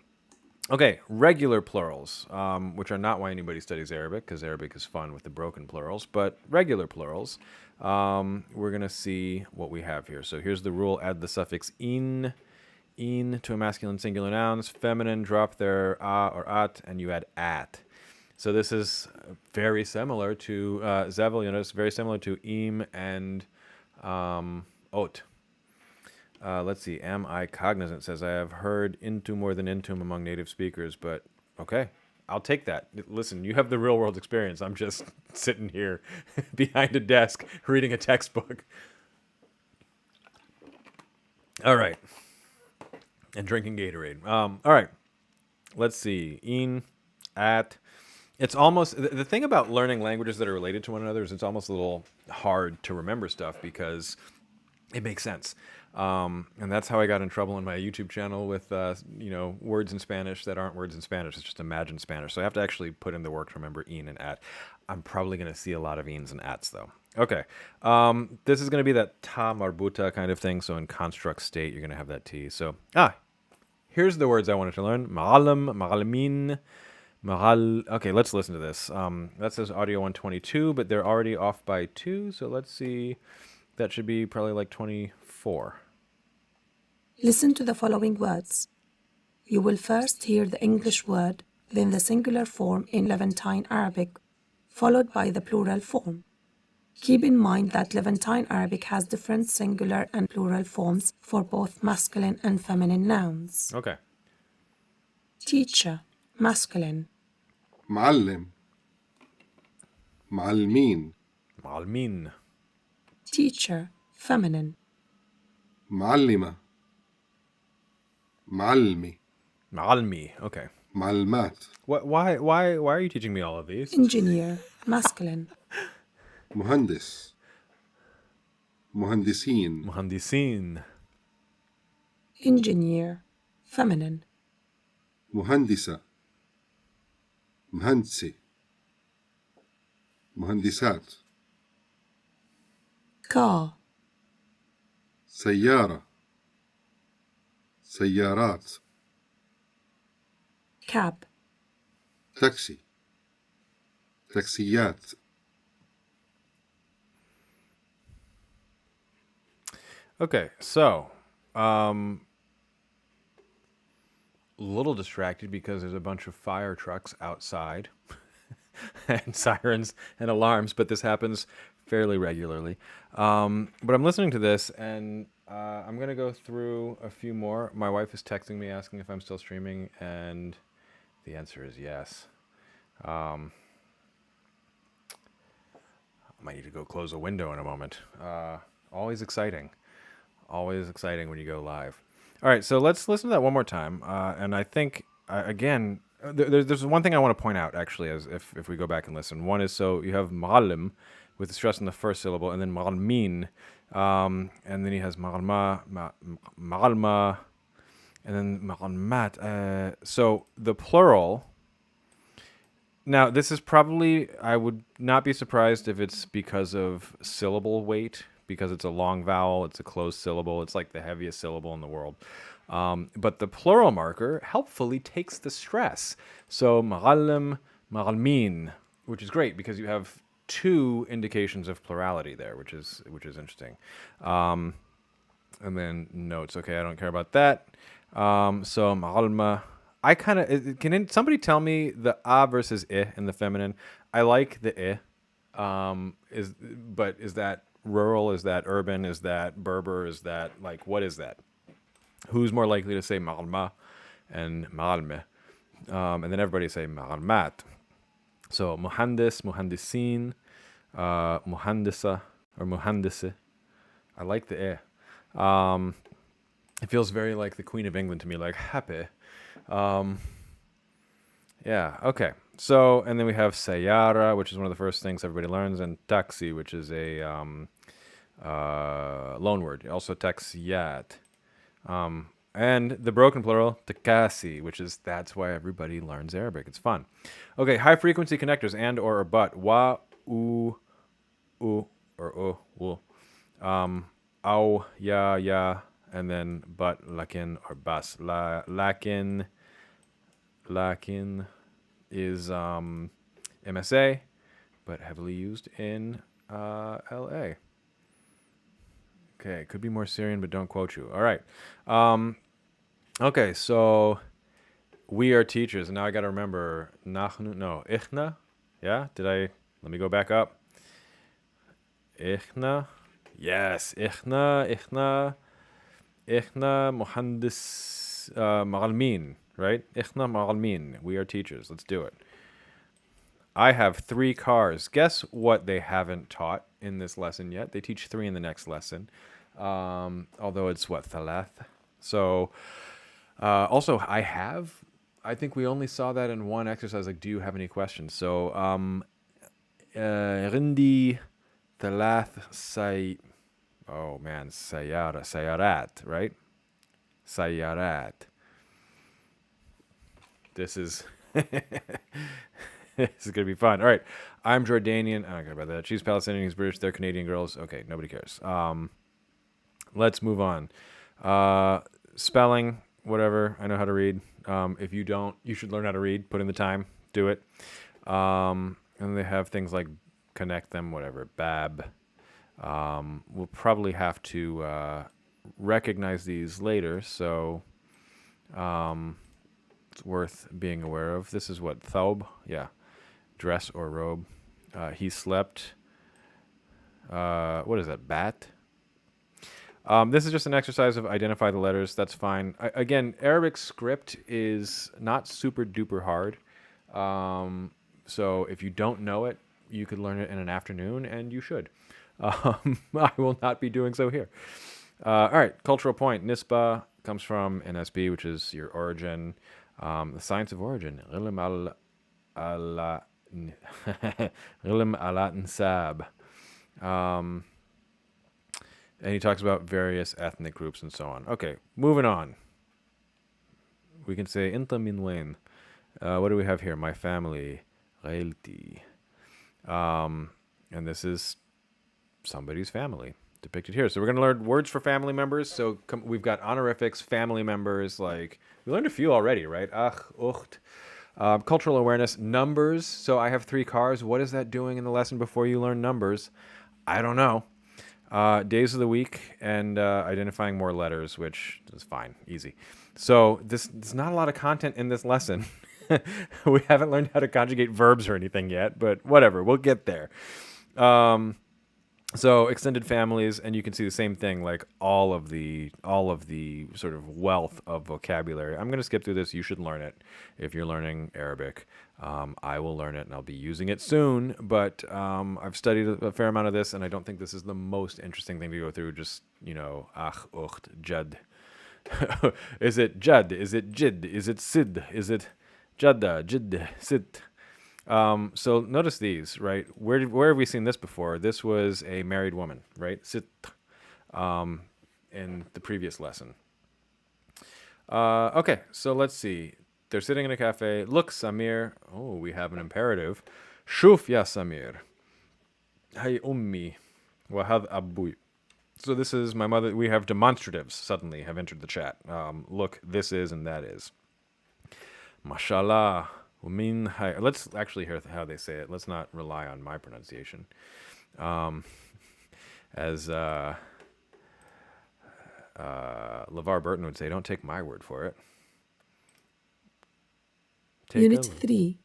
Okay, regular plurals, which are not why anybody studies Arabic, because Arabic is fun with the broken plurals. But regular plurals, we're going to see what we have here. So here's the rule. Add the suffix in to a masculine singular nouns. Feminine, drop their a or at, and you add at. So this is very similar to Zevel, it's very similar to im and ot. Let's see, am I cognizant? It says, I have heard into more than intum among native speakers, but okay, I'll take that. Listen, you have the real world experience. I'm just sitting here behind a desk reading a textbook. All right. And drinking Gatorade. All right. Let's see. In, at. It's almost, the thing about learning languages that are related to one another is it's almost a little hard to remember stuff because it makes sense. And that's how I got in trouble in my YouTube channel with, words in Spanish that aren't words in Spanish. It's just imagined Spanish. So I have to actually put in the work to remember in and at. I'm probably going to see a lot of ins and ats, though. Okay. This is going to be that ta marbuta kind of thing. So in construct state, you're going to have that T. So, here's the words I wanted to learn. Ma'alim, ma'alimin, ma'al. Okay, let's listen to this. That says audio 122, but they're already off by 2. So let's see. That should be probably like 24. Listen to the following words. You will first hear the English word, then the singular form in Levantine Arabic, followed by the plural form. Keep in mind that Levantine Arabic has different singular and plural forms for both masculine and feminine nouns. Okay. Teacher, masculine. معلم معلمين Malmin. teacher, feminine. معلمة معلمي معلمي. Okay. معلمات Why are you teaching me all of these? Engineer, masculine. مهندس مهندسين مهندسين. Engineer, feminine. مهندسة مهندسي مهندسات Car, سيارة سيارات cab, تاكسي تاكسيات Okay, so a little distracted because there's a bunch of fire trucks outside and sirens and alarms, but this happens fairly regularly. But I'm listening to this and I'm going to go through a few more. My wife is texting me asking if I'm still streaming, and the answer is yes. I might need to go close a window in a moment. Always exciting. Always exciting when you go live. All right, so let's listen to that one more time. And I think, again, there's one thing I want to point out, actually, as if we go back and listen. One is, so you have معلم with the stress on the first syllable, and then معلمين, and then he has معلمة, معلمة, and then معلمات. So the plural. Now, this is probably, I would not be surprised if it's because of syllable weight, because it's a long vowel, it's a closed syllable, it's like the heaviest syllable in the world. But the plural marker helpfully takes the stress. So, معلم, معلمين, which is great because you have two indications of plurality there, which is interesting. And then notes. Okay, I don't care about that. So, معلمة. I kind of somebody tell me the a versus I in the feminine? I like the I. Is that rural? Is that urban? Is that Berber? Is that like what is that? Who's more likely to say معلمة and معلمة? And then everybody say معلمات. So مهندس, مهندسين, مهندسة or مهندسة. I like the I. It feels very like the Queen of England to me, like happy. Yeah, okay. So, and then we have sayara, which is one of the first things everybody learns, and taxi, which is a loan word. Also taxiyat. And the broken plural, takasi, which is, that's why everybody learns Arabic. It's fun. Okay, high frequency connectors and or but. Wa, u, or u. Aw, ya, and then but, lakin, or bas. Lakin is MSA, but heavily used in LA. Okay, could be more Syrian, but don't quote you. All right. Okay, so we are teachers, and now I got to remember ichna. Yeah, let me go back up. Ichna. Yes, ichna muhandis معلمين, right? Ichna معلمين. We are teachers. Let's do it. I have 3 cars. Guess what they haven't taught in this lesson yet? They teach 3 in the next lesson. Although it's what, ثلاث. So, also I think we only saw that in one exercise. Like, do you have any questions? So, عندي 3 oh man, sayarat, right? Sayarat. This is this is gonna be fun. All right, I'm Jordanian. I don't care about that. She's Palestinian. He's British. They're Canadian girls. Okay, nobody cares. Let's move on. Spelling, whatever. I know how to read. If you don't, you should learn how to read. Put in the time. Do it. And they have things like connect them, whatever. Bab. We'll probably have to recognize these later, so it's worth being aware of. This is what, thawb? Yeah, dress or robe. He slept. What is that, bat? This is just an exercise of identify the letters. That's fine. Again, Arabic script is not super duper hard. So if you don't know it, you could learn it in an afternoon, and you should. I will not be doing so here. All right, cultural point. Nisba comes from NSB, which is your origin. The science of origin. Ilm ala insab. And he talks about various ethnic groups and so on. Okay, moving on. We can say inta min wain. What do we have here? My family. Ghailti. And this is somebody's family depicted here. So we're going to learn words for family members. So we've got honorifics, family members. Like we learned a few already, right? Ach, ucht. Cultural awareness, numbers. So I have 3 cars. What is that doing in the lesson before you learn numbers? I don't know. Days of the week and identifying more letters, which is fine, easy. So there's not a lot of content in this lesson. We haven't learned how to conjugate verbs or anything yet, but whatever, we'll get there. So extended families, and you can see the same thing, like all of the sort of wealth of vocabulary. I'm going to skip through this. You should learn it if you're learning Arabic. I will learn it, and I'll be using it soon. But I've studied a fair amount of this, and I don't think this is the most interesting thing to go through. Just ach, ucht, jad. Is it jad? Is it jid? Is it sid? Is it jadda, jid, sit? So notice these, right? Where have we seen this before? This was a married woman, right? Sit, in the previous lesson. Okay, so let's see. They're sitting in a cafe. Look, Samir. Oh, we have an imperative. Shuf ya Samir. Hay ummi. Wahad abuy. So this is my mother. We have demonstratives suddenly have entered the chat. Look, this is and that is. Mashallah. Let's actually hear how they say it. Let's not rely on my pronunciation. As LeVar Burton would say, don't take my word for it. Unit 3.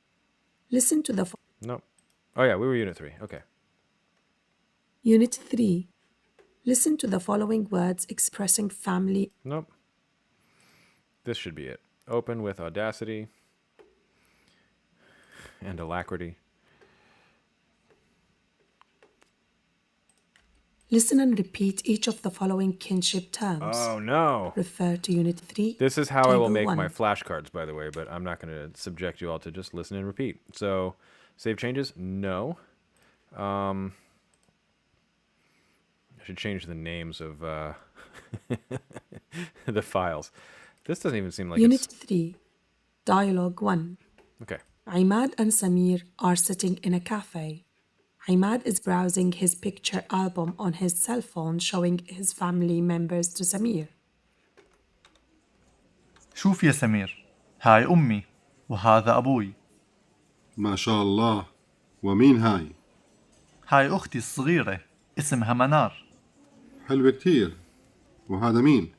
Listen to the... No. Oh, yeah, we were Unit 3. Okay. Unit 3. Listen to the following words expressing family... Nope. This should be it. Open with audacity and alacrity. Listen and repeat each of the following kinship terms. Oh, no. Refer to Unit 3. This is how I will make 1. my flashcards, by the way, but I'm not going to subject you all to just listen and repeat. So, save changes? No. I should change the names of the files. This doesn't even seem like Unit it's... 3. Dialogue 1. Okay. Imad and Samir are sitting in a cafe. Imad is browsing his picture album on his cell phone, showing his family members to Samir. شوف يا سمير، هاي أمي وهذا أبوي. ما شاء الله. ومين هاي؟ هاي أختي الصغيرة اسمها منار. حلوة كتير. وهذا مين؟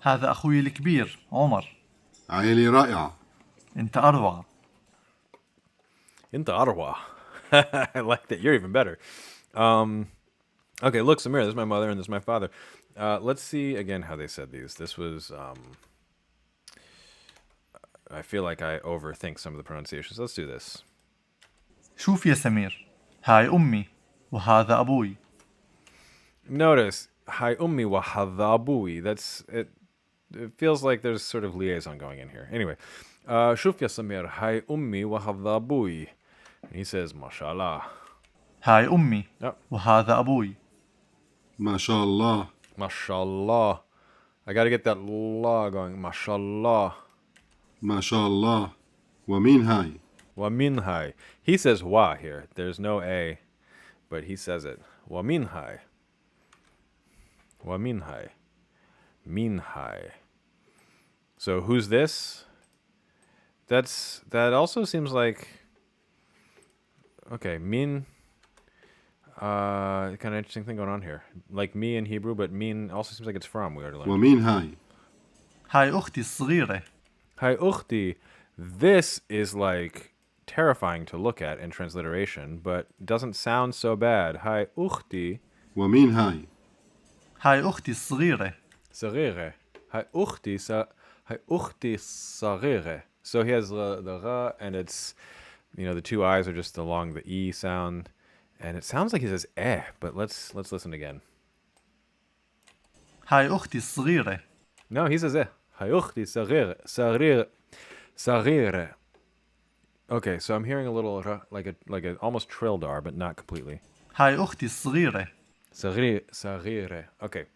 هذا أخوي الكبير عمر. عائلة رائعة. أنت أروع. Into Ottawa. I like that. You're even better. Okay, look, Samir, this is my mother and this is my father. Let's see again how they said these. This was... I feel like I overthink some of the pronunciations. Let's do this. شوف يا سمير، هاي أمي وهذا أبوي. Notice, Hi ummi wa hadha abui. That's it. It feels like there's sort of liaison going in here. Anyway, Shuf ya Samir, Hi ummi wa hadha abui. He says, Mashallah. هاي أمي Yep. وهذا أبوي. ما شاء الله. Mashallah. I got to get that la going. Mashallah. ما شاء الله. ومين هاي؟ Wa minhai. He says wa here. There's no a, but he says it. Wa minhai. Wa minhai. Minhai. So who's this? That also seems like... Okay, min... kind of interesting thing going on here. Like me in Hebrew, but min also seems like it's from. We already learned. ومين هاي؟ هاي أختي الصغيرة. Hi ukhti. This is like terrifying to look at in transliteration, but doesn't sound so bad. Hi ukhti ومين هاي؟ هاي أختي الصغيرة. صغيرة. Hi ukhti صغيرة. So he has the ra, and it's, the two eyes are just along the e sound, And it sounds like he says eh, but let's listen again. هاي أختي الصغيرة. No, he says eh. هاي أختي صغيرة. Okay, so I'm hearing a little like a almost trilled R, but not completely. هاي أختي الصغيرة. صغيرة. Okay.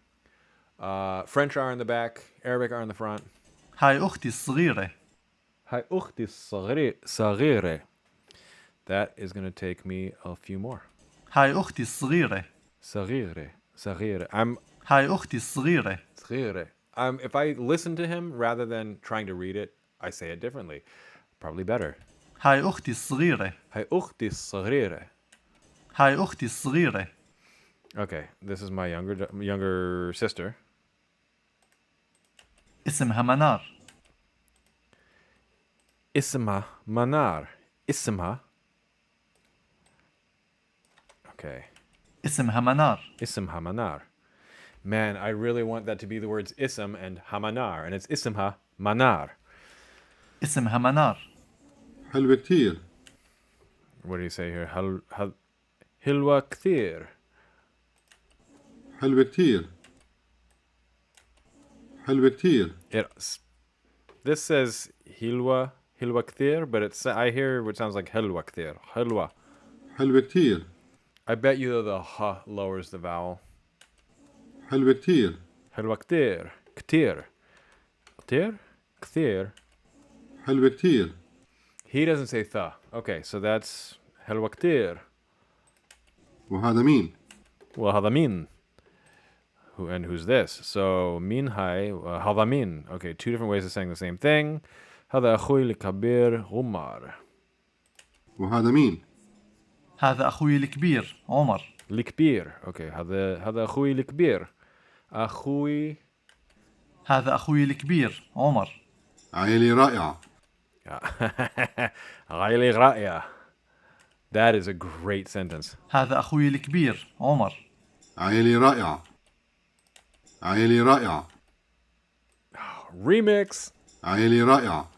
French R in the back, Arabic R in the front. هاي أختي الصغيرة. هاي أختي صغيرة. That is going to take me a few more. هاي أختي الصغيرة. صغيرة. هاي أختي الصغيرة. صغيرة. If I listen to him rather than trying to read it, I say it differently. Probably better. هاي أختي الصغيرة. هاي أختي صغيرة. هاي أختي الصغيرة. Okay, this is my younger sister. اسمها منار. اسمها منار. اسمها. Okay. اسمها منار. اسمها منار. Man, I really want that to be the words ism and hamanar, and it's ismha manar. اسمها منار. حلوة كتير. What do you say here? حلوة كثير. حلوة كتير. حلوة كتير. This says حلوة كثير, but I hear what sounds like حلوة كثير. حلوة. حلوة كتير. I bet you the ha lowers the vowel. حلوة كتير. حلوة كثير. كثير. كثير? كثير. حلوة كتير. He doesn't say tha. Okay, so that's حلوة كثير. وهذا مين؟ Well, هذا مين? And who's this? So مين هاي هذا مين? Okay, two different ways of saying the same thing. هذا أخوي الكبير عمر. وهذا مين؟ هذا أخوي الكبير عمر. الكبير. Okay, هذا أخوي الكبير. أخوي. هذا أخوي الكبير عمر. عائلة رائعة. عائلة رائعة. That is a great sentence. هذا أخوي الكبير عمر. عائلة رائعة. عائلة رائعة. Remix. عائلة رائعة.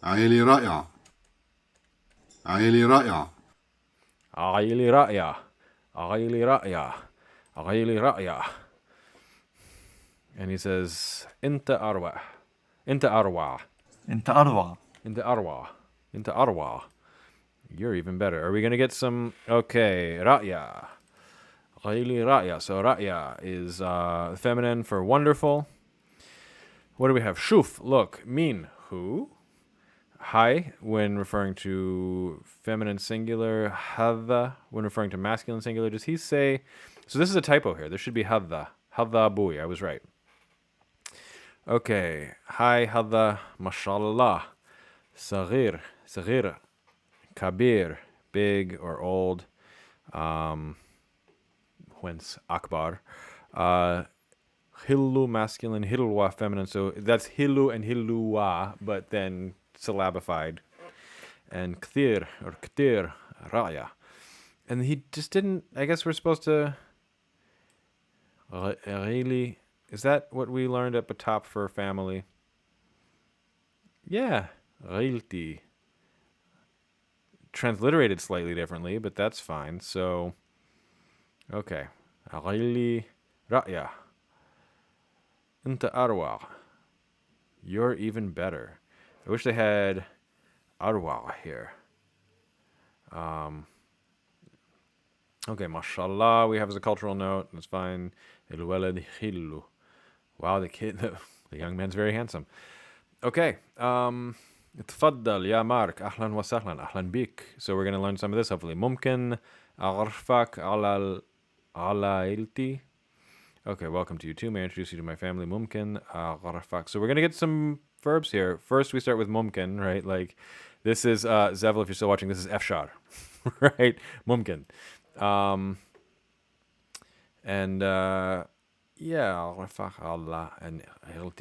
عائلة رائعة. عائلة رائعة. عائلة رائعة. عائلة رائعة. عائلة رائعة. And he says, أنت أروع. أنت أروع. أنت أروع. أنت أروع. أنت أروع. You're even better. Are we going to get some? Okay. رائعة. عائلة رائعة. So رائعة is feminine for wonderful. What do we have? Shuf. Look. Mean. Who? Hi when referring to feminine singular. Hadha when referring to masculine singular. Does he say? So this is a typo here. There should be hadha. Hadha bui. I was right. Okay. Hi hadha. Mashallah. Saghir. Saghir. Kabir. Big or old. Whence akbar. Hillu masculine. Hilwa feminine. So that's hillu and hilluwa, but then syllabified. And kthir or ktir. Ra'ya. And he just didn't. I guess we're supposed to. Really, is that what we learned up top for family? Yeah, غيلتي. Transliterated slightly differently, but that's fine. So, okay. غيلي رأية. أنت أروع. You're even better. I wish they had أروع here. Okay, mashallah, we have as a cultural note. That's fine. الولد حلو. Wow, the young man's very handsome. Okay. تفضل يا مارك. أهلا وسهلا. أهلا بك. So we're going to learn some of this hopefully. ممكن أعرفك على عائلتي. Okay, welcome to you too. May I introduce you to my family? ممكن أعرفك. So we're going to get some verbs here. First, we start with ممكن, right? Like, this is, Zevel, if you're still watching, this is Efshar, right? ممكن. Yeah, and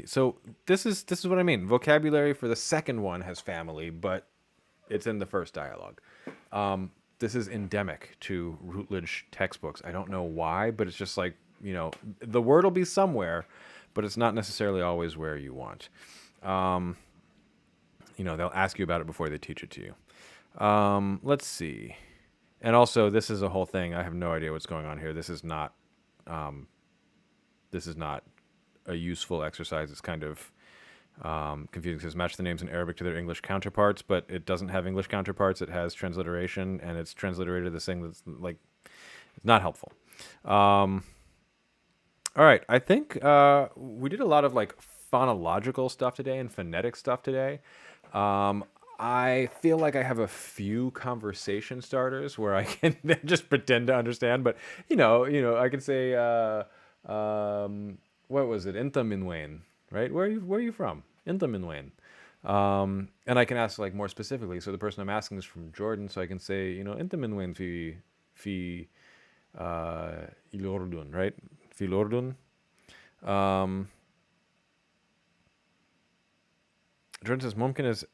so this is what I mean. Vocabulary for the second one has family, but it's in the first dialogue. This is endemic to Routledge textbooks. I don't know why, but it's just like, the word will be somewhere, but it's not necessarily always where you want. They'll ask you about it before they teach it to you. Let's see. And also, this is a whole thing. I have no idea what's going on here. This is not a useful exercise. It's kind of confusing. It says match the names in Arabic to their English counterparts, but it doesn't have English counterparts. It has transliteration, and it's transliterated this thing that's like it's not helpful. All right, I think we did a lot of like phonological stuff today and phonetic stuff today. I feel like I have a few conversation starters where I can just pretend to understand, but I can say, what was it? Inta Minwain, right? Where are you from? Inta Minwain. And I can ask like more specifically. So the person I'm asking is from Jordan, so I can say, Inta Minwain fi Ilordun, right? Fi Ilordun. Jordan says, ممكن is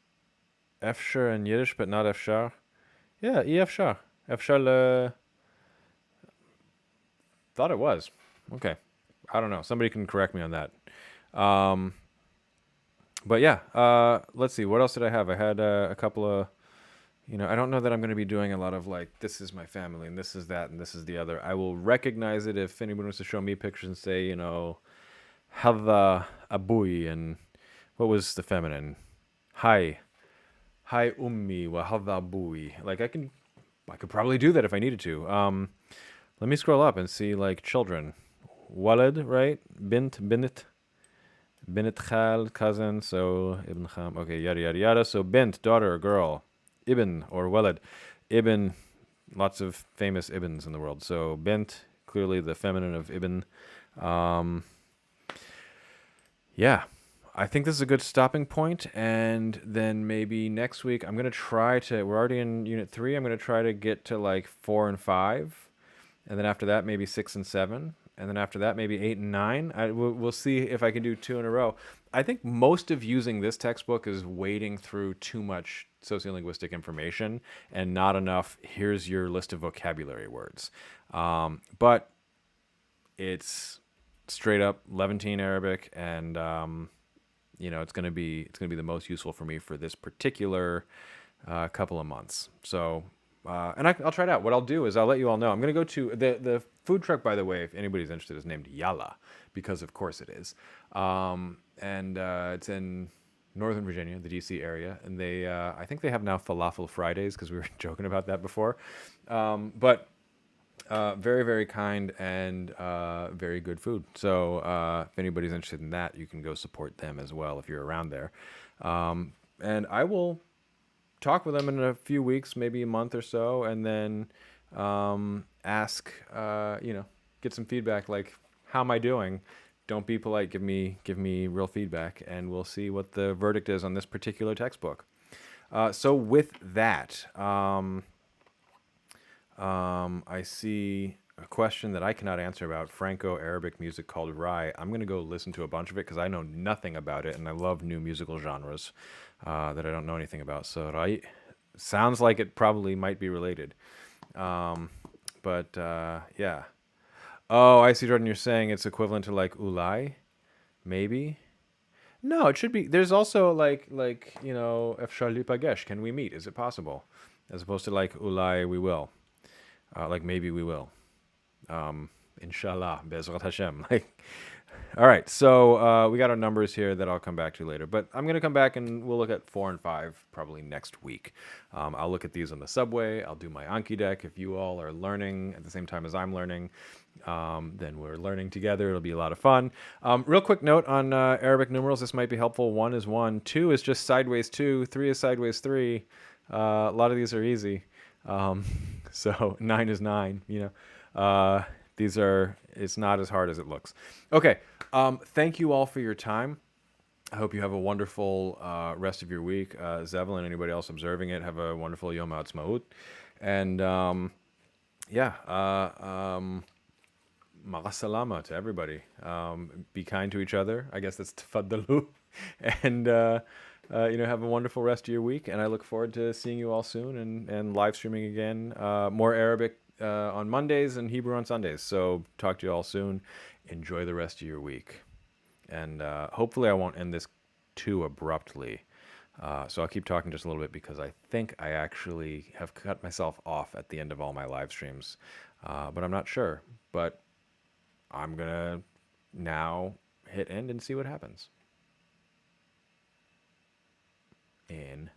Efshar in Yiddish, but not Efshar. Yeah, Efshar. Efshar thought it was. Okay. I don't know. Somebody can correct me on that. But yeah, let's see. What else did I have? I had a couple of, I don't know that I'm going to be doing a lot of like, this is my family and this is that and this is the other. I will recognize it if anyone wants to show me pictures and say, Hadha Abui and what was the feminine? Hi ummi wa hadha abui. Like I could probably do that if I needed to. Let me scroll up and see like children. Walid, right? Binit khal, cousin, so ibn kham. Okay, yada yada yada. So bint, daughter, girl. Ibn or walid. Ibn, lots of famous ibns in the world. So bint, clearly the feminine of ibn. Yeah. I think this is a good stopping point, and then maybe next week I'm going to try to, we're already in Unit 3, I'm going to try to get to like 4 and 5, and then after that maybe 6 and 7, and then after that maybe 8 and 9. We'll see if I can do 2 in a row. I think most of using this textbook is wading through too much sociolinguistic information and not enough, here's your list of vocabulary words. But it's straight up Levantine Arabic, and it's going to be the most useful for me for this particular couple of months. So, and I'll try it out. What I'll do is I'll let you all know. I'm going to go to the food truck, by the way, if anybody's interested, is named Yalla, because of course it is. And it's in Northern Virginia, the DC area. And I think they have now Falafel Fridays, because we were joking about that before. But very, very kind and very good food. So if anybody's interested in that, you can go support them as well if you're around there. And I will talk with them in a few weeks, maybe a month or so, and then ask, get some feedback like, how am I doing? Don't be polite. Give me real feedback, and we'll see what the verdict is on this particular textbook. So with that, I see a question that I cannot answer about Franco-Arabic music called Rai. I'm going to go listen to a bunch of it because I know nothing about it, and I love new musical genres that I don't know anything about. So Rai sounds like it probably might be related. But yeah. Oh, I see, Jordan, you're saying it's equivalent to like Ulai? Maybe? No, it should be. There's also like Efshar Lipagesh, can we meet? Is it possible? As opposed to like Ulai, we will. Like maybe we will. Inshallah, Bezrat Hashem. All right, so we got our numbers here that I'll come back to later. But I'm going to come back and we'll look at 4 and 5 probably next week. I'll look at these on the subway. I'll do my Anki deck. If you all are learning at the same time as I'm learning, then we're learning together. It'll be a lot of fun. Real quick note on Arabic numerals. This might be helpful. 1 is 1. 2 is just sideways 2. 3 is sideways 3. A lot of these are easy. So 9 is 9, it's not as hard as it looks. Okay. Thank you all for your time. I hope you have a wonderful rest of your week. Zevelin, anybody else observing it, have a wonderful Yom HaAtzmaut. And Ma'a salama to everybody. Be kind to each other. I guess that's tafaddalu. And have a wonderful rest of your week, and I look forward to seeing you all soon and live streaming again. More Arabic on Mondays and Hebrew on Sundays. So talk to you all soon. Enjoy the rest of your week. And hopefully I won't end this too abruptly. So I'll keep talking just a little bit because I think I actually have cut myself off at the end of all my live streams, but I'm not sure. But I'm gonna now hit end and see what happens. In